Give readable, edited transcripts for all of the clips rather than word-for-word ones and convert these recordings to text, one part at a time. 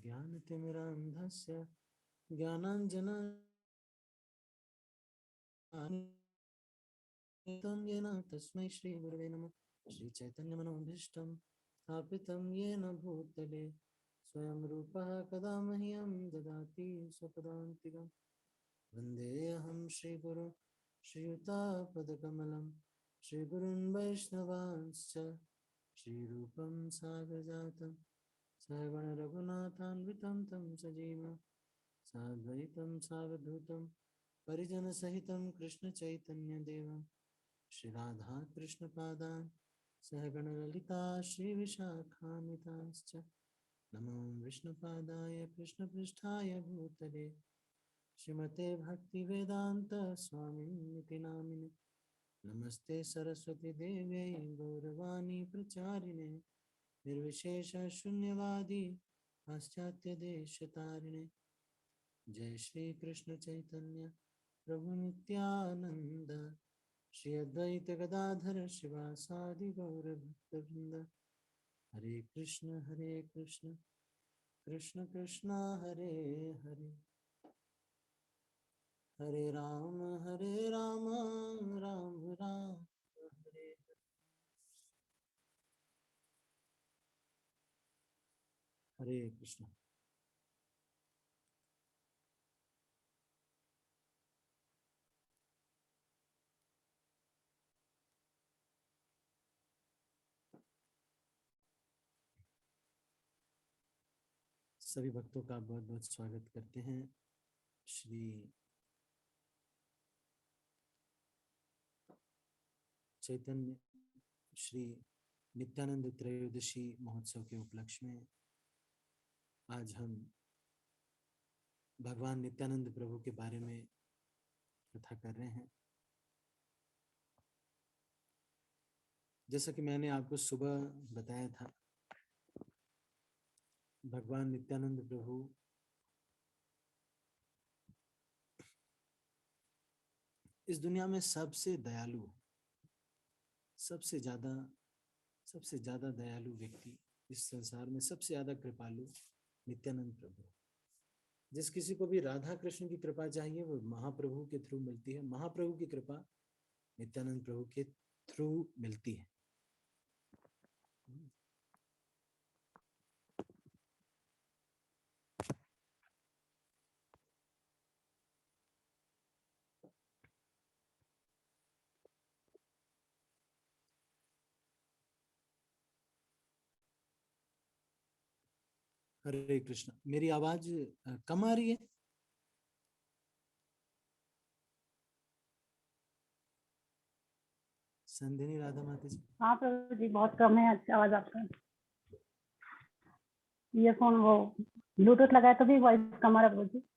ज्ञानतिमिरान्धस्य ज्ञानाञ्जनातं येन तस्मै श्रीगुरवे नमः। श्रीचैतन्यमनोभीष्टं स्थापितं येन भूतले स्वयं रूपः कदा मह्यं ददाति स्वपदान्तिकं। वन्देऽहं श्रीगुरुं श्रीयुतापदकमलं श्रीगुरुन् वैष्णवांश्च श्रीरूपं साग्रजातं सहगण रघुनाथान्वितं तं सजीवं साद्वैतं सावधूतं परिजनसहितं कृष्णचैतन्यदेवं श्रीराधा कृष्णपादान् सहगण ललिता श्रीविशाखान्वितांश्च नमो विष्णुपादाय कृष्णपृष्ठाय भूतले श्रीमते भक्तिवेदान्त स्वामिनिति नामिने। नमस्ते सरस्वती देव्यै गौरवाणी प्रचारिणे निर्विशेष शून्यवादी पाश्चात्य देशतारिणे। जय श्री कृष्ण चैतन्य प्रभु नित्यानंद श्री अद्वैत गदाधर शिवासादि गौर भक्तवृंद। हरे कृष्ण कृष्ण कृष्ण हरे हरे हरे राम राम राम हरे। हरे कृष्ण। सभी भक्तों का बहुत बहुत स्वागत करते हैं श्री चैतन्य श्री नित्यानंद त्रयोदशी महोत्सव के उपलक्ष्य में आज हम भगवान नित्यानंद प्रभु के बारे में कथा कर रहे हैं। जैसा कि मैंने आपको सुबह बताया था, भगवान नित्यानंद प्रभु इस दुनिया में सबसे दयालु, सबसे ज्यादा दयालु व्यक्ति, इस संसार में सबसे ज्यादा कृपालु नित्यानंद प्रभु। जिस किसी को भी राधा कृष्ण की कृपा चाहिए वो महाप्रभु के थ्रू मिलती है, महाप्रभु की कृपा नित्यानंद प्रभु के थ्रू मिलती है। हरे कृष्ण। मेरी आवाज कम आ रही है? संधिनी राधा माता जी। हाँ प्रभु जी, बहुत कम है आवाज आपका। ईयरफोन वो ब्लूटूथ लगाए तो भी वॉइस कम आ रहा है प्रभु जी।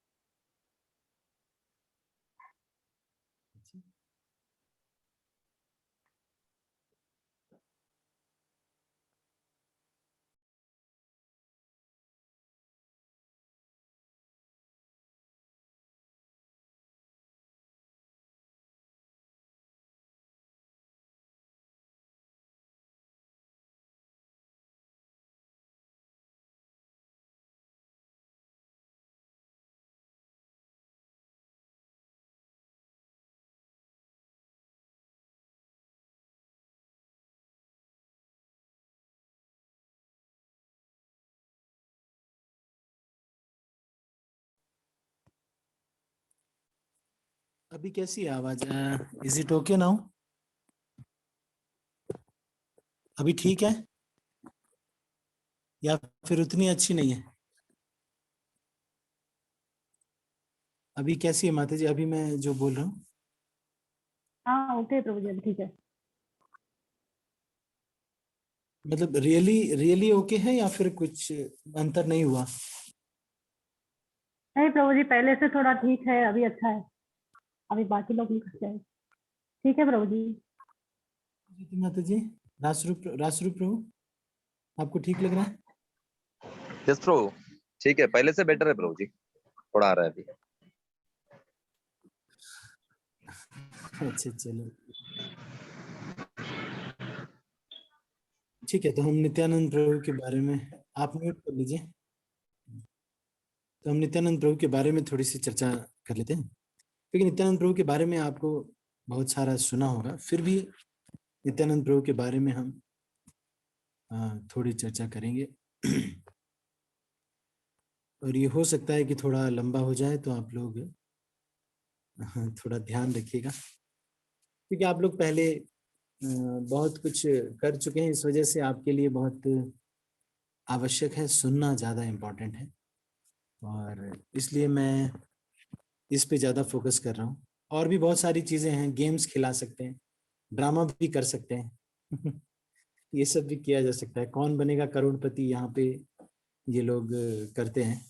अभी कैसी है आवाज? Is it okay now? अभी ठीक है या फिर उतनी अच्छी नहीं है? अभी कैसी है माता जी, अभी मैं जो बोल रहा हूँ? हाँ ओके प्रभु जी, ठीक है। मतलब रियली ओके है या फिर कुछ अंतर नहीं हुआ? नहीं प्रभु जी, पहले से थोड़ा ठीक है, अभी अच्छा है। अभी बाकी लोग नहीं करते हैं। ठीक है प्रभु जी। माता जी, रासरूप प्रभु आपको ठीक लग रहा है? यस प्रभु, ठीक है, पहले से बेटर है प्रभु जी, थोड़ा आ रहा है अभी। अच्छा चलो ठीक है। तो हम नित्यानंद प्रभु के बारे में, आप म्यूट कर लीजिए। तो हम नित्यानंद प्रभु के बारे में थोड़ी सी चर्चा कर लेते हैं, क्योंकि नित्यानंद प्रभु के बारे में आपको बहुत सारा सुना होगा, फिर भी नित्यानंद प्रभु के बारे में हम थोड़ी चर्चा करेंगे। और ये हो सकता है कि थोड़ा लंबा हो जाए, तो आप लोग थोड़ा ध्यान रखिएगा, क्योंकि आप लोग पहले बहुत कुछ कर चुके हैं, इस वजह से आपके लिए बहुत आवश्यक है, सुनना ज़्यादा इम्पोर्टेंट है, और इसलिए मैं इस पे ज़्यादा फोकस कर रहा हूँ। और भी बहुत सारी चीज़ें हैं, गेम्स खिला सकते हैं, ड्रामा भी कर सकते हैं ये सब भी किया जा सकता है। कौन बनेगा करोड़पति यहाँ पे ये लोग करते हैं।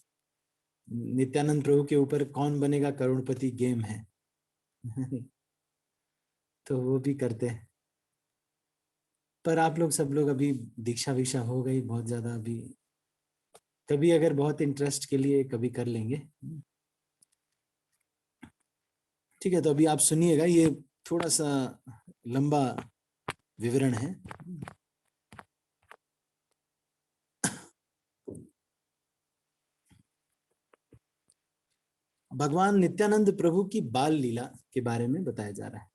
नित्यानंद प्रभु के ऊपर कौन बनेगा करोड़पति गेम है तो वो भी करते हैं। पर आप लोग सब लोग अभी दीक्षा वीक्षा हो गई बहुत ज्यादा, अभी कभी अगर बहुत इंटरेस्ट के लिए कभी कर लेंगे। ठीक है, तो अभी आप सुनिएगा, ये थोड़ा सा लंबा विवरण है। भगवान नित्यानंद प्रभु की बाल लीला के बारे में बताया जा रहा है।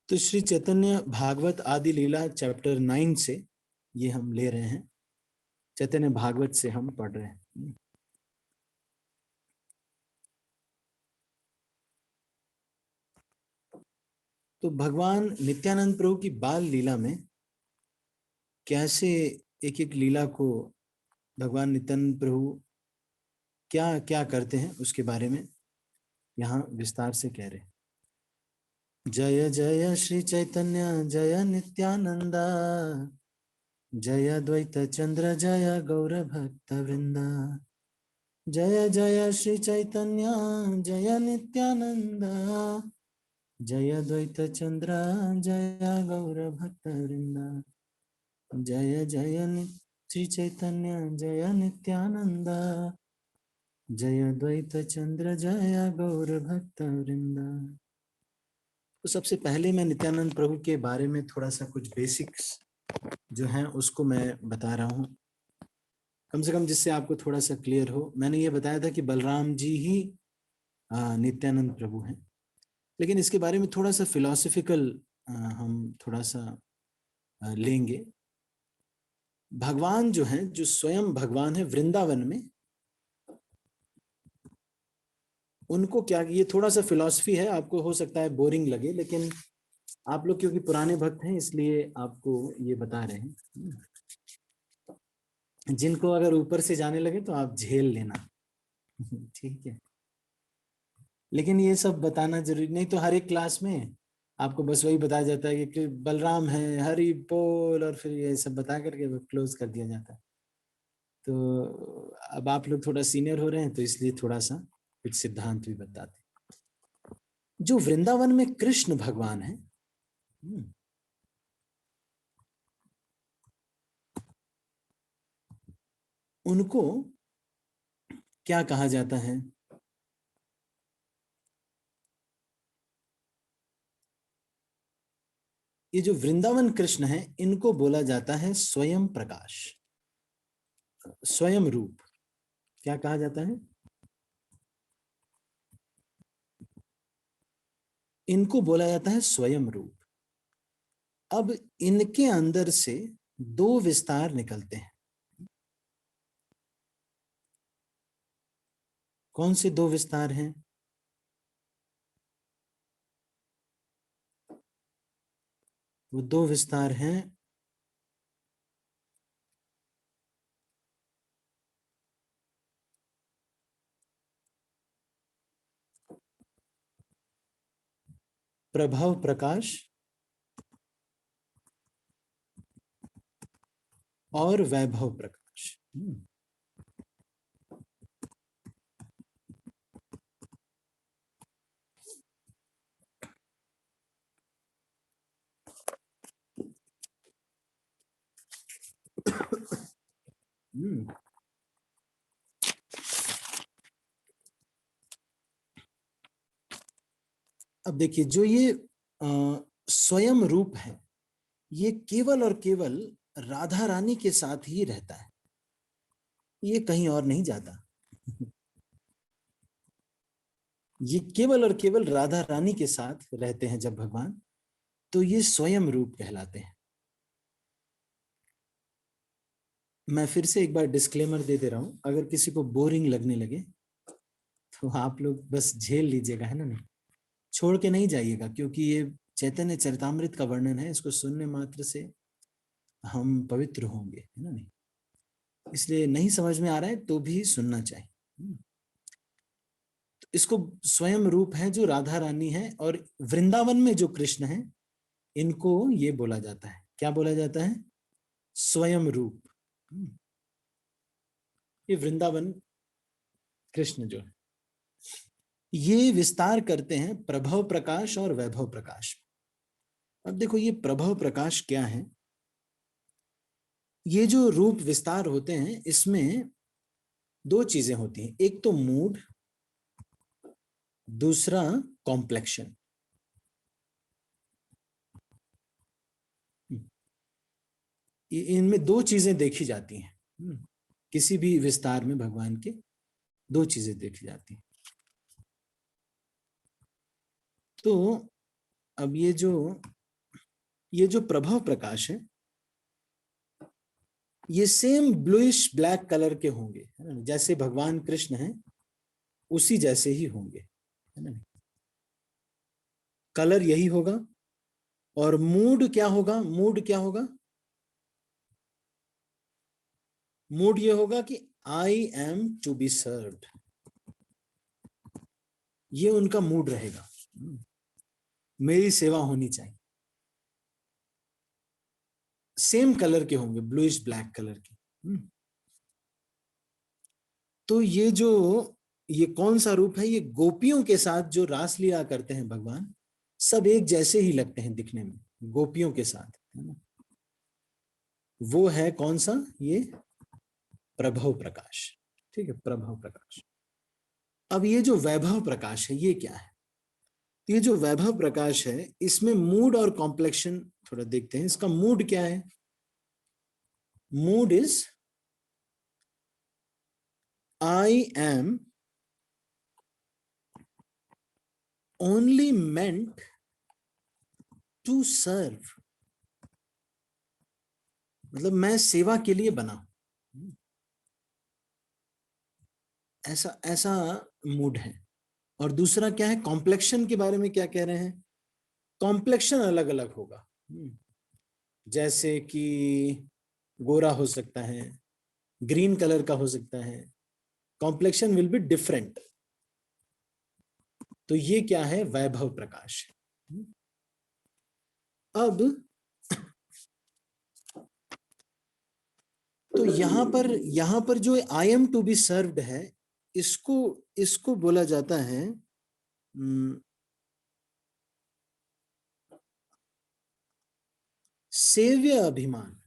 तो श्री चैतन्य भागवत आदि लीला चैप्टर 9 से ये हम ले रहे हैं, चैतन्य भागवत से हम पढ़ रहे हैं। तो भगवान नित्यानंद प्रभु की बाल लीला में कैसे एक एक लीला को भगवान नित्यानंद प्रभु क्या क्या करते हैं उसके बारे में यहाँ विस्तार से कह रहे हैं। जय जय श्री चैतन्य जय नित्यानंदा, जय द्वैत चंद्र जय गौर भक्त वृंदा, जय जय श्री चैतन्य जय नित्यानंदा, जय द्वैत चंद्र जय गौर भक्त वृंदा, जय जय श्री चैतन्य जय नित्यानंदा, जय द्वैत चंद्र जय गौर भक्त वृंदा। तो सबसे पहले मैं नित्यानंद प्रभु के बारे में थोड़ा सा कुछ बेसिक्स जो हैं उसको मैं बता रहा हूँ, कम से कम जिससे आपको थोड़ा सा क्लियर हो। मैंने ये बताया था कि बलराम जी ही नित्यानंद प्रभु हैं, लेकिन इसके बारे में थोड़ा सा फिलोसफिकल हम थोड़ा सा लेंगे। भगवान जो हैं, जो स्वयं भगवान है वृंदावन में, उनको क्या, ये थोड़ा सा फिलॉसफी है, आपको हो सकता है बोरिंग लगे, लेकिन आप लोग क्योंकि पुराने भक्त हैं इसलिए आपको ये बता रहे हैं। जिनको अगर ऊपर से जाने लगे तो आप झेल लेना ठीक है, लेकिन ये सब बताना जरूरी नहीं। तो हर एक क्लास में आपको बस वही बताया जाता है कि बलराम है, हरि बोल, और फिर ये सब बता करके क्लोज कर दिया जाता है। तो अब आप लोग थोड़ा सीनियर हो रहे हैं तो इसलिए थोड़ा सा कुछ सिद्धांत भी बताते हैं। जो वृंदावन में कृष्ण भगवान है, उनको क्या कहा जाता है? ये जो वृंदावन कृष्ण है इनको बोला जाता है स्वयं प्रकाश, स्वयं रूप। क्या कहा जाता है? इनको बोला जाता है स्वयं रूप। अब इनके अंदर से दो विस्तार निकलते हैं। कौन से दो विस्तार हैं? वो दो विस्तार हैं प्रभव प्रकाश और वैभव प्रकाश। अब देखिए, जो ये स्वयं रूप है, ये केवल और केवल राधा रानी के साथ ही रहता है, ये कहीं और नहीं जाता। ये केवल और केवल राधा रानी के साथ रहते हैं जब भगवान, तो ये स्वयं रूप कहलाते हैं। मैं फिर से एक बार डिस्क्लेमर दे दे रहा हूं, अगर किसी को बोरिंग लगने लगे तो आप लोग बस झेल लीजिएगा, है ना, नहीं छोड़ के नहीं जाइएगा, क्योंकि ये चैतन्य चरितामृत का वर्णन है, इसको सुनने मात्र से हम पवित्र होंगे, है ना, नहीं, इसलिए नहीं समझ में आ रहा है तो भी सुनना चाहिए। तो इसको स्वयं रूप है जो राधा रानी है, और वृंदावन में जो कृष्ण है इनको ये बोला जाता है, क्या बोला जाता है? स्वयं रूप। ये वृंदावन कृष्ण जो है, ये विस्तार करते हैं प्रभव प्रकाश और वैभव प्रकाश। अब देखो, ये प्रभव प्रकाश क्या है? ये जो रूप विस्तार होते हैं, इसमें दो चीजें होती हैं, एक तो मूड, दूसरा कॉम्प्लेक्शन। इनमें दो चीजें देखी जाती हैं, किसी भी विस्तार में भगवान के दो चीजें देखी जाती हैं। तो अब ये जो प्रभव प्रकाश है, ये सेम ब्लूइश ब्लैक कलर के होंगे, है ना, जैसे भगवान कृष्ण हैं उसी जैसे ही होंगे, है ना, कलर यही होगा। और मूड क्या होगा? मूड क्या होगा? मूड ये होगा कि I am to be served, ये उनका मूड रहेगा, मेरी सेवा होनी चाहिए। सेम कलर के होंगे, ब्लूइश ब्लैक कलर के। तो ये कौन सा रूप है? ये गोपियों के साथ जो रासलीला करते हैं भगवान, सब एक जैसे ही लगते हैं दिखने में, गोपियों के साथ, है ना। वो है कौन सा? ये प्रभव प्रकाश, ठीक है, प्रभव प्रकाश। अब ये जो वैभव प्रकाश है, ये क्या है? ये जो वैभव प्रकाश है, इसमें मूड और कॉम्प्लेक्शन थोड़ा देखते हैं। इसका मूड क्या है? Mood is I am only meant to serve, मतलब मैं सेवा के लिए बना, ऐसा ऐसा मूड है। और दूसरा क्या है? कॉम्प्लेक्शन के बारे में क्या कह रहे हैं? कॉम्प्लेक्शन अलग अलग होगा, जैसे कि गोरा हो सकता है, ग्रीन कलर का हो सकता है, कॉम्प्लेक्शन विल बी डिफरेंट। तो ये क्या है? वैभव प्रकाश। अब तो यहां पर जो I am to be served है, इसको बोला जाता है सेव्य अभिमान,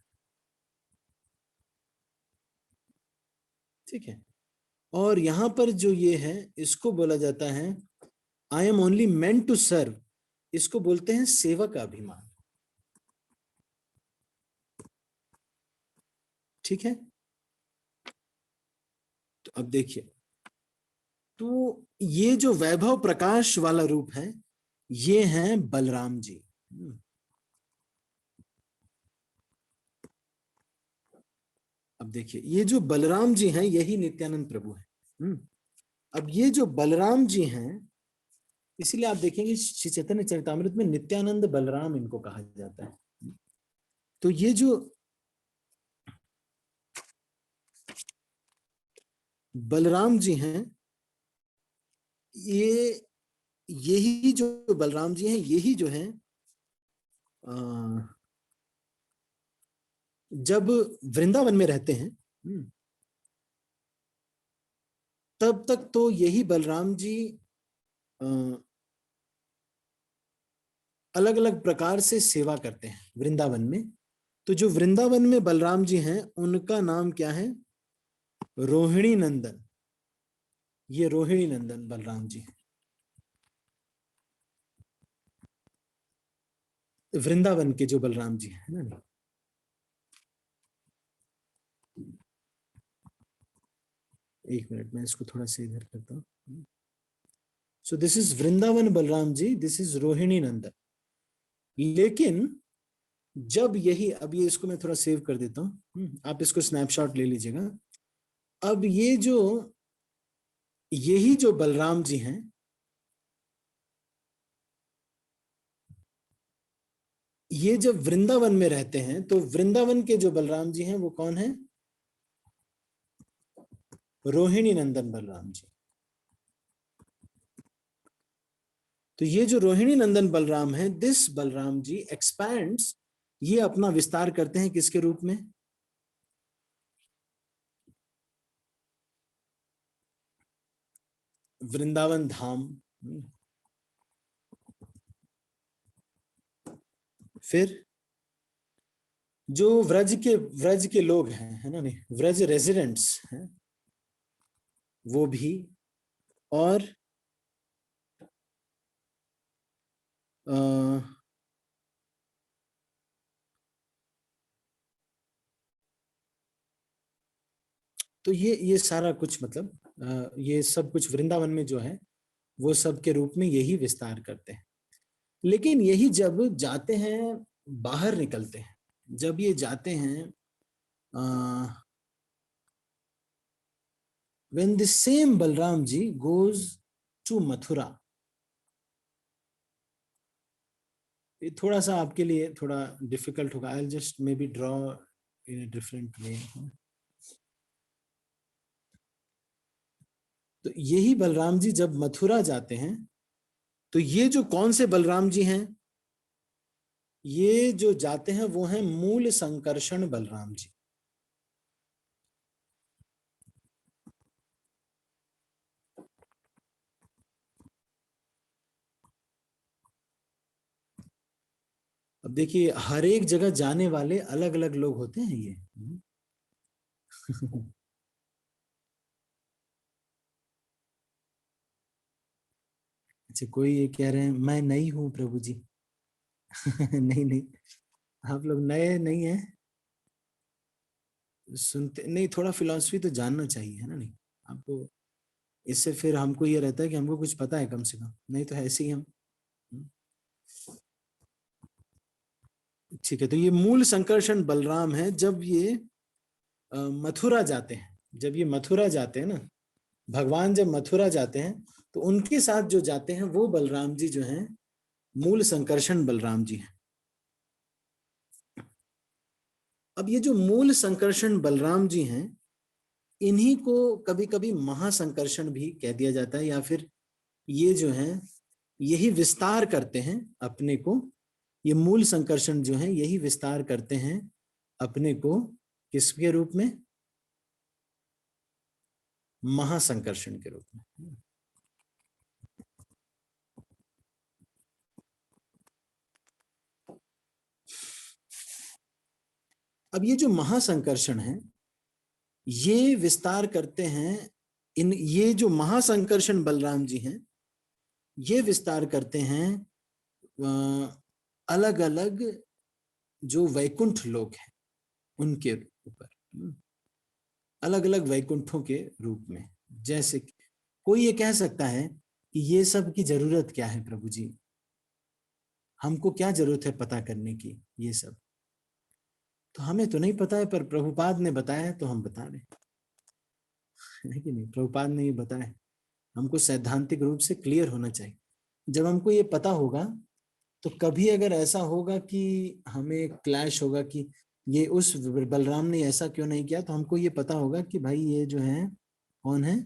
ठीक है। और यहां पर जो ये है, इसको बोला जाता है I am only meant to serve, इसको बोलते हैं सेवक अभिमान, ठीक है। तो अब देखिए, तो ये जो वैभव प्रकाश वाला रूप है, ये हैं बलराम जी। अब देखिए, ये जो बलराम जी हैं, यही नित्यानंद प्रभु हैं। अब ये जो बलराम जी हैं, इसीलिए आप देखेंगे श्री चैतन्य चरितामृत में नित्यानंद बलराम इनको कहा जाता है। तो ये जो बलराम जी हैं, यही जो बलराम जी हैं, यही जो हैं जब वृंदावन में रहते हैं, तब तक तो यही बलराम जी अलग अलग प्रकार से सेवा करते हैं वृंदावन में। तो जो वृंदावन में बलराम जी हैं, उनका नाम क्या है? रोहिणी नंदन। ये रोहिणी नंदन बलराम जी हैं। वृंदावन के जो बलराम जी है ना, एक मिनट मैं इसको थोड़ा सा इधर करता हूँ। So this is Vrindavan Balram ji, this is Rohini Nandan. लेकिन जब यही, अब ये इसको मैं थोड़ा सेव कर देता हूँ, आप इसको स्नैपशॉट ले लीजिएगा। अब ये जो, यही जो बलराम जी हैं, ये जब वृंदावन में रहते हैं तो वृंदावन के जो बलराम जी हैं वो कौन है? रोहिणी नंदन बलराम जी। तो ये जो रोहिणी नंदन बलराम है, दिस बलराम जी एक्सपैंड्स, ये अपना विस्तार करते हैं किसके रूप में? वृंदावन धाम। फिर जो व्रज के लोग हैं, है ना, नहीं, व्रज रेजिडेंट्स हैं वो भी, और तो ये सारा कुछ मतलब ये सब कुछ वृंदावन में जो है वो सब के रूप में यही विस्तार करते हैं। लेकिन यही जब जाते हैं, बाहर निकलते हैं, जब ये जाते हैं, when the same Balram ji goes to Mathura, ये थोड़ा सा आपके लिए थोड़ा डिफिकल्ट होगा, I will just may be draw in a different way. तो यही बलराम जी जब मथुरा जाते हैं, तो ये जो कौन से बलराम जी हैं, ये जो जाते हैं वो हैं मूल संकर्षण बलराम जी। अब देखिए, हर एक जगह जाने वाले अलग अलग लोग होते हैं ये। अच्छा, कोई ये कह रहे हैं मैं नई हूं प्रभु जी। नहीं नहीं, आप लोग नए नहीं हैं, सुनते नहीं, थोड़ा फिलॉसफी तो जानना चाहिए, है ना, नहीं आपको, इससे फिर हमको ये रहता है कि हमको कुछ पता है कम से कम, नहीं तो ऐसे ही हम। ठीक है, तो ये मूल संकर्षण बलराम है। जब ये मथुरा जाते हैं, जब ये मथुरा जाते हैं ना, भगवान जब मथुरा जाते हैं तो उनके साथ जो जाते हैं वो बलराम जी जो हैं मूल संकर्षण बलराम जी हैं। अब ये जो मूल संकर्षण बलराम जी हैं, इन्हीं को कभी कभी महासंकर्षण भी कह दिया जाता है, या फिर ये जो हैं यही विस्तार करते हैं अपने को, ये मूल संकर्षण जो है यही विस्तार करते हैं अपने को, किसके रूप में? महासंकर्षण के रूप में। अब ये जो महासंकर्षण है ये विस्तार करते हैं, ये जो महासंकर्षण बलराम जी हैं ये विस्तार करते हैं अलग अलग जो वैकुंठ लोग हैं उनके ऊपर, अलग अलग वैकुंठों के रूप में। जैसे कोई ये कह सकता है कि ये सब की जरूरत क्या है प्रभु जी, हमको क्या जरूरत है पता करने की ये सब, तो हमें तो नहीं पता है, पर प्रभुपाद ने बताया तो हम बता रहे हैं कि नहीं, प्रभुपाद ने ये बताया, हमको सैद्धांतिक रूप से क्लियर होना चाहिए। जब हमको ये पता होगा तो कभी अगर ऐसा होगा कि हमें क्लैश होगा कि ये उस बलराम ने ऐसा क्यों नहीं किया, तो हमको ये पता होगा कि भाई ये जो है कौन है,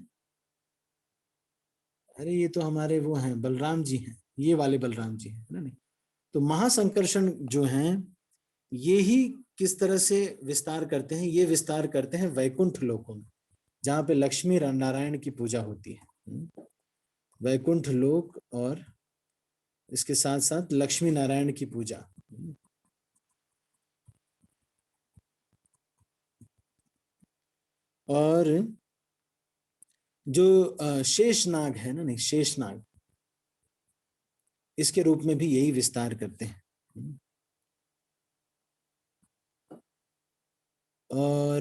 अरे ये तो हमारे वो हैं बलराम जी हैं, ये वाले बलराम जी हैं ना। नहीं तो महासंकर्षण जो हैं ये ही किस तरह से विस्तार करते हैं, ये विस्तार करते हैं वैकुंठ लोकों में जहाँ पे लक्ष्मी नारायण की पूजा होती है। वैकुंठ लोक और इसके साथ साथ लक्ष्मी नारायण की पूजा। और जो शेषनाग है ना, नहीं शेषनाग, इसके रूप में भी यही विस्तार करते हैं। और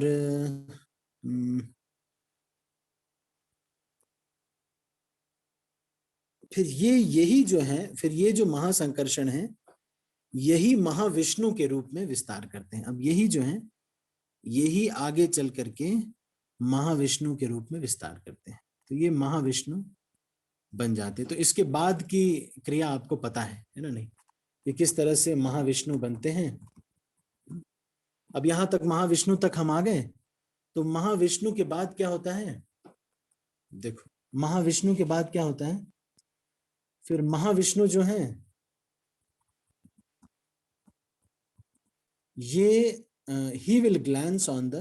फिर यही जो है, फिर ये जो महासंकर्षण है, यही महाविष्णु के रूप में विस्तार करते हैं। अब यही जो है, यही आगे चल करके महाविष्णु के रूप में विस्तार करते हैं। तो ये महाविष्णु बन जाते। तो इसके बाद की क्रिया आपको पता है ना? नहीं, कि किस तरह से महाविष्णु बनते हैं। अब यहां तक महाविष्णु तक हम आ गए। तो महाविष्णु के बाद क्या होता है? देखो, महाविष्णु के बाद क्या होता है? फिर महाविष्णु जो है, ये ही विल ग्लैंस ऑन द,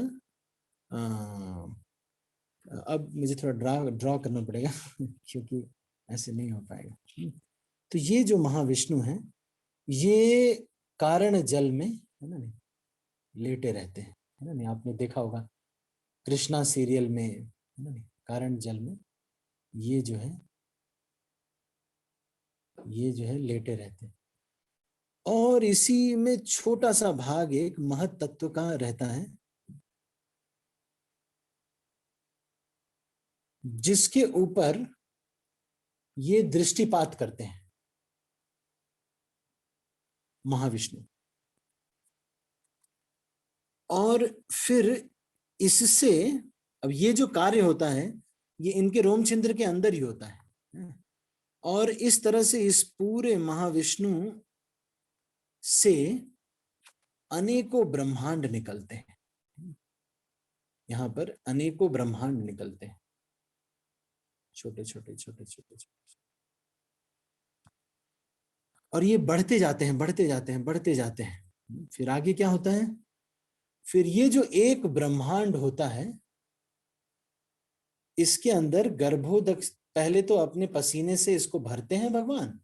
अब मुझे थोड़ा ड्रॉ करना पड़ेगा क्योंकि ऐसे नहीं हो पाएगा। तो ये जो महाविष्णु है, ये कारण जल में, है ना, लेटे रहते हैं, है ना? नहीं, आपने देखा होगा कृष्णा सीरियल में, है ना, कारण जल में ये जो है लेटे रहते हैं। और इसी में छोटा सा भाग एक महत तत्व का रहता है, जिसके ऊपर ये दृष्टिपात करते हैं महाविष्णु। और फिर इससे, अब ये जो कार्य होता है, ये इनके रोमचंद्र के अंदर ही होता है। और इस तरह से इस पूरे महाविष्णु से अनेकों ब्रह्मांड निकलते हैं। यहां पर अनेकों ब्रह्मांड निकलते हैं, छोटे छोटे छोटे छोटे छोटे। और ये बढ़ते जाते हैं, बढ़ते जाते हैं, बढ़ते जाते हैं। फिर आगे क्या होता है? फिर ये जो एक ब्रह्मांड होता है, इसके अंदर गर्भोदक, पहले तो अपने पसीने से इसको भरते हैं भगवान।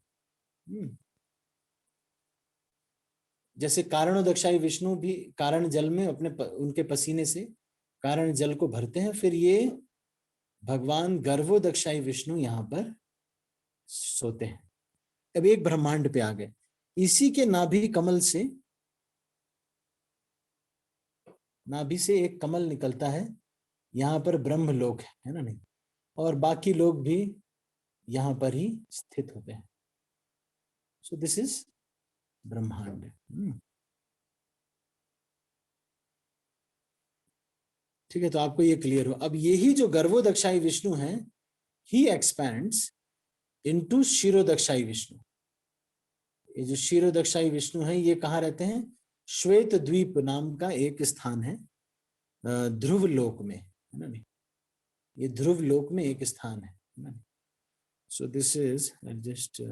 जैसे कारणोदक्षाई विष्णु भी कारण जल में अपने उनके पसीने से कारण जल को भरते हैं। फिर ये भगवान गर्भोदक्षाई विष्णु यहाँ पर सोते हैं। अब एक ब्रह्मांड पे आ गए। इसी के नाभि कमल से, नाभि से एक कमल निकलता है, यहाँ पर ब्रह्मलोक है ना? नहीं, और बाकी लोग भी यहाँ पर ही स्थित होते हैं। सो दिस इज ब्रह्मांड। ठीक है, तो आपको ये क्लियर हो। अब यही जो गर्भोदक्षाई विष्णु है, ही एक्सपैंड्स इनटू क्षीरोदक्षाई विष्णु। ये जो क्षीरोदक्षाई विष्णु है, ये कहाँ रहते हैं? श्वेत द्वीप नाम का एक स्थान है ध्रुव लोक में, है ना? नहीं, ये ध्रुव लोक में एक स्थान है। सो दिस इज जस्ट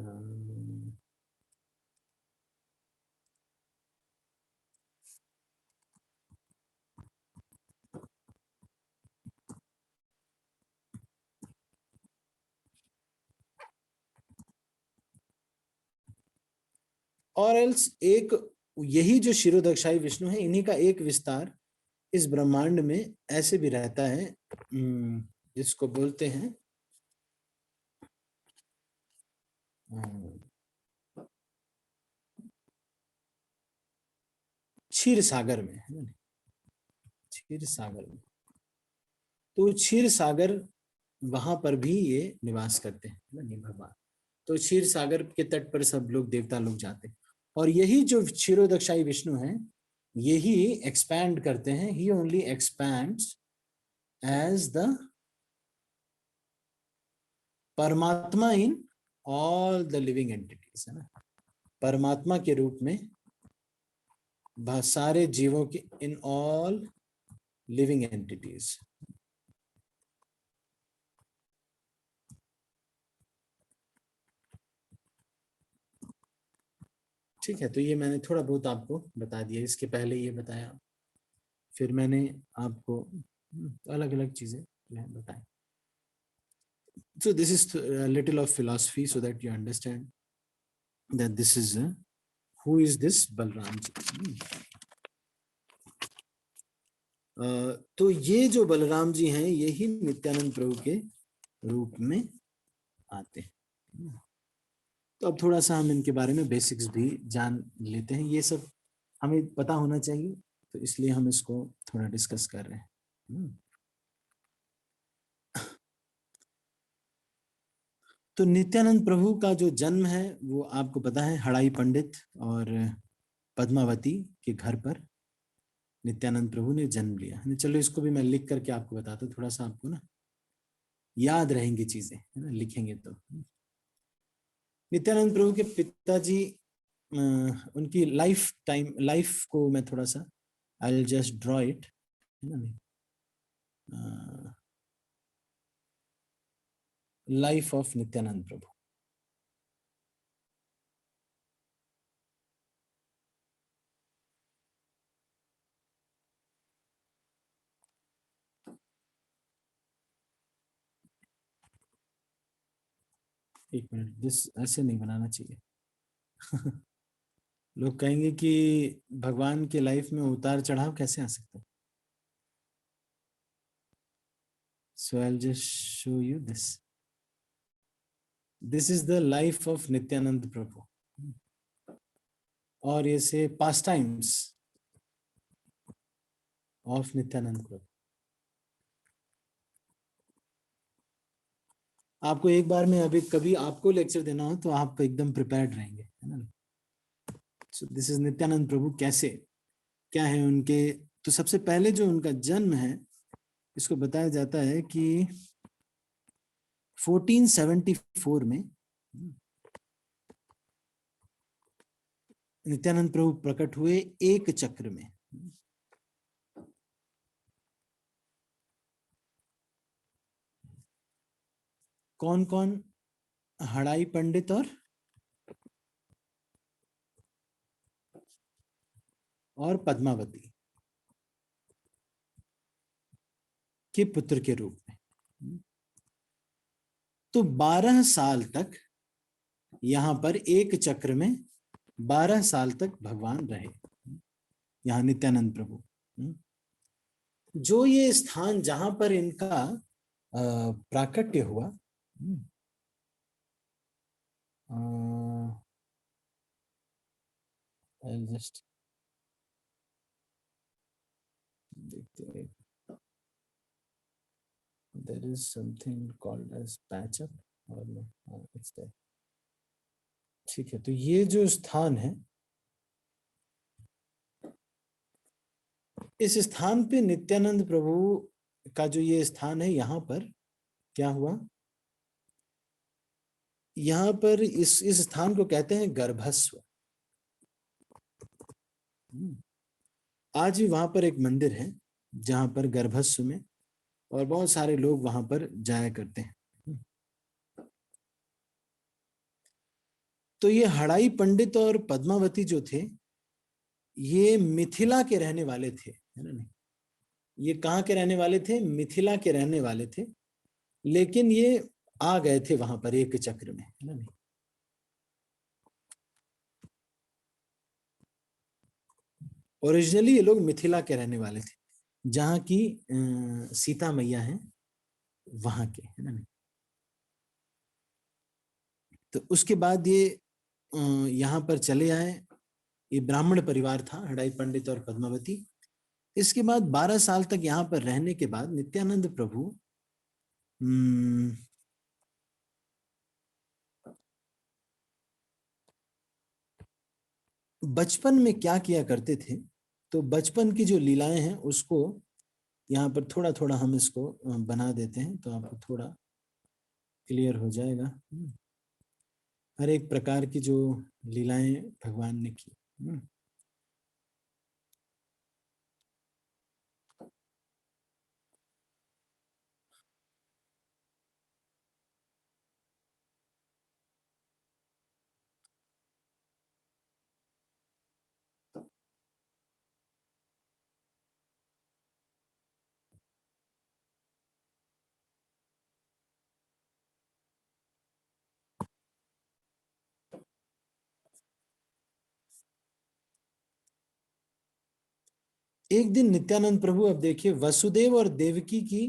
और एल्स एक, यही जो क्षीरोदक्षाई विष्णु है, इन्हीं का एक विस्तार इस ब्रह्मांड में ऐसे भी रहता है, जिसको बोलते हैं क्षीर सागर में, है ना? क्षीर सागर में। तो क्षीर सागर, वहां पर भी ये निवास करते हैं ना भगवान। तो क्षीर सागर के तट पर सब लोग, देवता लोग जाते हैं। और यही जो क्षीरोदक्षाई विष्णु है, यही एक्सपैंड करते हैं। ही ओनली एक्सपैंड्स एज द परमात्मा in all the living entities, है ना? परमात्मा के रूप में सारे जीवों के, इन ऑल लिविंग एंटिटीज। ठीक है, तो ये मैंने थोड़ा बहुत आपको बता दिया। इसके पहले ये बताया, फिर मैंने आपको अलग अलग चीजें बताई। So this is a little of philosophy so that you understand that this is who is this Balram ji. तो ये जो बलराम जी हैं, यही नित्यानंद प्रभु के रूप में आते हैं। तो अब थोड़ा सा हम इनके बारे में बेसिक्स भी जान लेते हैं। ये सब हमें पता होना चाहिए तो इसलिए हम इसको थोड़ा डिस्कस कर रहे हैं। तो नित्यानंद प्रभु का जो जन्म है वो आपको पता है, हड़ाई पंडित और पद्मावती के घर पर नित्यानंद प्रभु ने जन्म लिया। चलो इसको भी मैं लिख करके आपको बताता हूँ, थोड़ा सा आपको ना याद रहेंगी चीजें, है ना, लिखेंगे तो। नित्यानंद प्रभु के पिताजी, उनकी लाइफ को मैं थोड़ा सा, I will just draw it, है ना, लाइफ ऑफ नित्यानंद प्रभु। एक मिनट, दिस ऐसे नहीं बनाना चाहिए। लोग कहेंगे कि भगवान के लाइफ में उतार चढ़ाव कैसे आ सकता है। So I'll just show you this. This is the life of Nityanand Prabhu. और ये से पास्ट टाइम्स ऑफ नित्यानंद प्रभु। आपको एक बार में अभी कभी आपको लेक्चर देना हो तो आप एकदम प्रिपेयर्ड रहेंगे, है ना। सो दिस इज नित्यानंद प्रभु, कैसे क्या है उनके। तो सबसे पहले जो उनका जन्म है, इसको बताया जाता है कि 1474 में नित्यानंद प्रभु प्रकट हुए एक चक्र में। कौन कौन? हड़ाई पंडित और पद्मावती के पुत्र के रूप में। तो 12 साल तक यहां पर एक चक्र में 12 साल तक भगवान रहे, यहां नित्यानंद प्रभु। जो ये स्थान जहां पर इनका प्राकट्य हुआ, जस्ट देखते हैं, there is something called as patch up, और it's there। ठीक है, तो ये जो स्थान है, इस स्थान पे नित्यानंद प्रभु का जो ये स्थान है, यहाँ पर क्या हुआ, यहाँ पर इस स्थान को कहते हैं गर्भस्व। आज भी वहां पर एक मंदिर है जहां पर गर्भस्व में, और बहुत सारे लोग वहां पर जाया करते हैं। तो ये हड़ाई पंडित और पद्मावती जो थे, ये मिथिला के रहने वाले थे, है ना। ये कहाँ के रहने वाले थे? मिथिला के रहने वाले थे, लेकिन ये आ गए थे वहां पर एक चक्र में, है ना। ओरिजिनली ये लोग मिथिला के रहने वाले थे, जहाँ की सीता मैया है वहां के, है ना। तो उसके बाद ये यहाँ पर चले आए। ये ब्राह्मण परिवार था, हड़ाई पंडित और पद्मावती। इसके बाद 12 साल तक यहाँ पर रहने के बाद नित्यानंद प्रभु बचपन में क्या किया करते थे। तो बचपन की जो लीलाएं हैं उसको यहाँ पर थोड़ा थोड़ा हम इसको बना देते हैं, तो आपको थोड़ा क्लियर हो जाएगा। हर एक प्रकार की जो लीलाएं भगवान ने की। एक दिन नित्यानंद प्रभु, अब देखिए, वसुदेव और देवकी की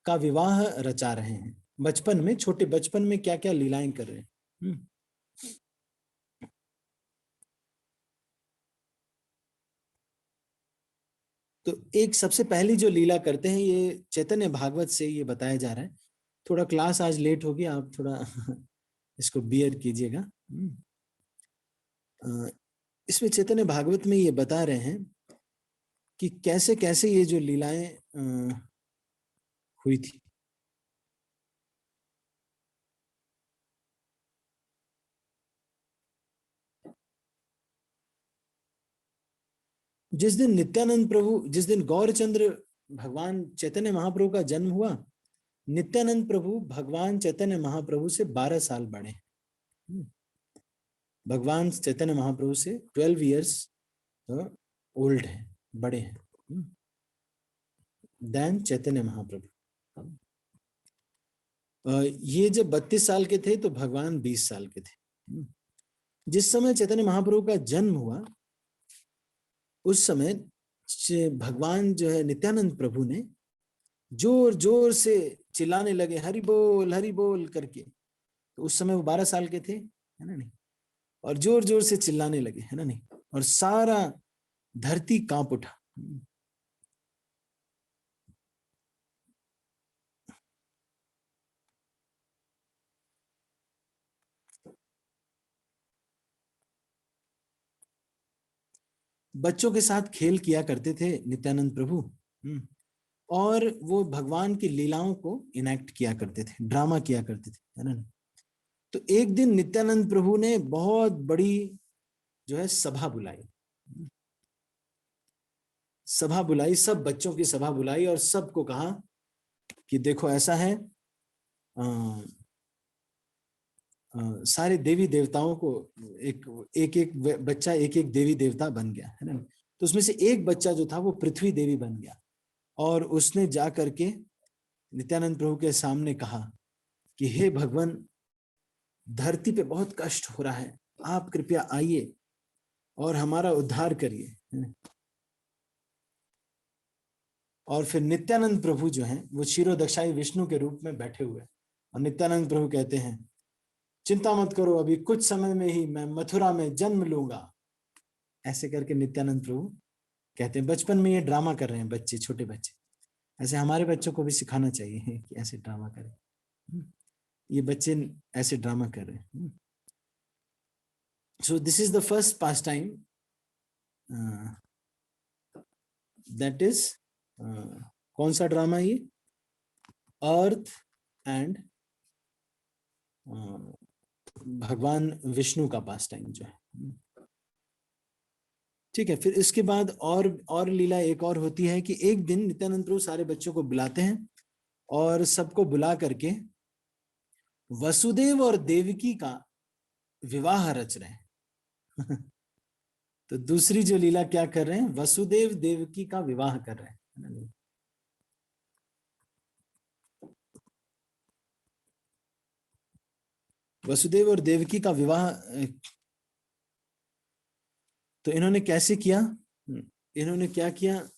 का विवाह रचा रहे हैं। बचपन में, छोटे बचपन में क्या क्या लीलाएं कर रहे हैं। तो एक सबसे पहली जो लीला करते हैं, ये चैतन्य भागवत से ये बताया जा रहा है। थोड़ा क्लास आज लेट होगी, आप थोड़ा इसको बियर कीजिएगा। इसमें चैतन्य भागवत में ये बता रहे हैं कि कैसे कैसे ये जो लीलाएं हुई थी। जिस दिन नित्यानंद प्रभु, जिस दिन गौरचंद्र भगवान चैतन्य महाप्रभु का जन्म हुआ, नित्यानंद प्रभु भगवान चैतन्य महाप्रभु से 12 साल बड़े। भगवान चैतन्य महाप्रभु से 12 इयर्स ओल्ड है, बड़े हैं देन चैतन्य महाप्रभु। ये जब 32 साल के थे तो भगवान 20 साल के थे। जिस समय चैतन्य महाप्रभु का जन्म हुआ, उस समय भगवान जो है नित्यानंद प्रभु ने जोर जोर से चिल्लाने लगे, हरि बोल करके। तो उस समय वो 12 साल के थे, है ना नहीं, और जोर जोर से चिल्लाने लगे, है ना नहीं, और सारा धरती कांप उठा। बच्चों के साथ खेल किया करते थे नित्यानंद प्रभु, और वो भगवान की लीलाओं को इनेक्ट किया करते थे, ड्रामा किया करते थे, है ना। तो एक दिन नित्यानंद प्रभु ने बहुत बड़ी जो है सभा बुलाई, सब बच्चों की सभा बुलाई, और सबको कहा कि देखो ऐसा है, सारे देवी देवताओं को एक एक बच्चा एक एक देवी देवता बन गया, है ना। तो उसमें से एक बच्चा जो था वो पृथ्वी देवी बन गया, और उसने जा करके नित्यानंद प्रभु के सामने कहा कि हे भगवान, धरती पे बहुत कष्ट हो रहा है, आप कृपया आइए और हमारा उद्धार करिए। और फिर नित्यानंद प्रभु जो हैं वो क्षीरोदक्षाई विष्णु के रूप में बैठे हुए, और नित्यानंद प्रभु कहते हैं, चिंता मत करो, अभी कुछ समय में ही मैं मथुरा में जन्म लूंगा। ऐसे करके नित्यानंद प्रभु कहते हैं। बचपन में ये ड्रामा कर रहे हैं बच्चे, छोटे बच्चे। ऐसे हमारे बच्चों को भी सिखाना चाहिए कि ऐसे ड्रामा करें। ये बच्चे ऐसे ड्रामा कर रहे हैं। सो this is the first pass time, that is कौन सा ड्रामा ये? अर्थ एंड भगवान विष्णु का पास टाइम जो है। ठीक है, फिर इसके बाद और लीला एक और होती है कि एक दिन नित्यानंद प्रभु सारे बच्चों को बुलाते हैं, और सबको बुला करके वसुदेव और देवकी का विवाह रच रहे हैं। तो दूसरी जो लीला क्या कर रहे हैं, वसुदेव देवकी का विवाह कर रहे हैं। वसुदेव और देवकी का विवाह तो इन्होंने कैसे किया? इन्होंने क्या किया,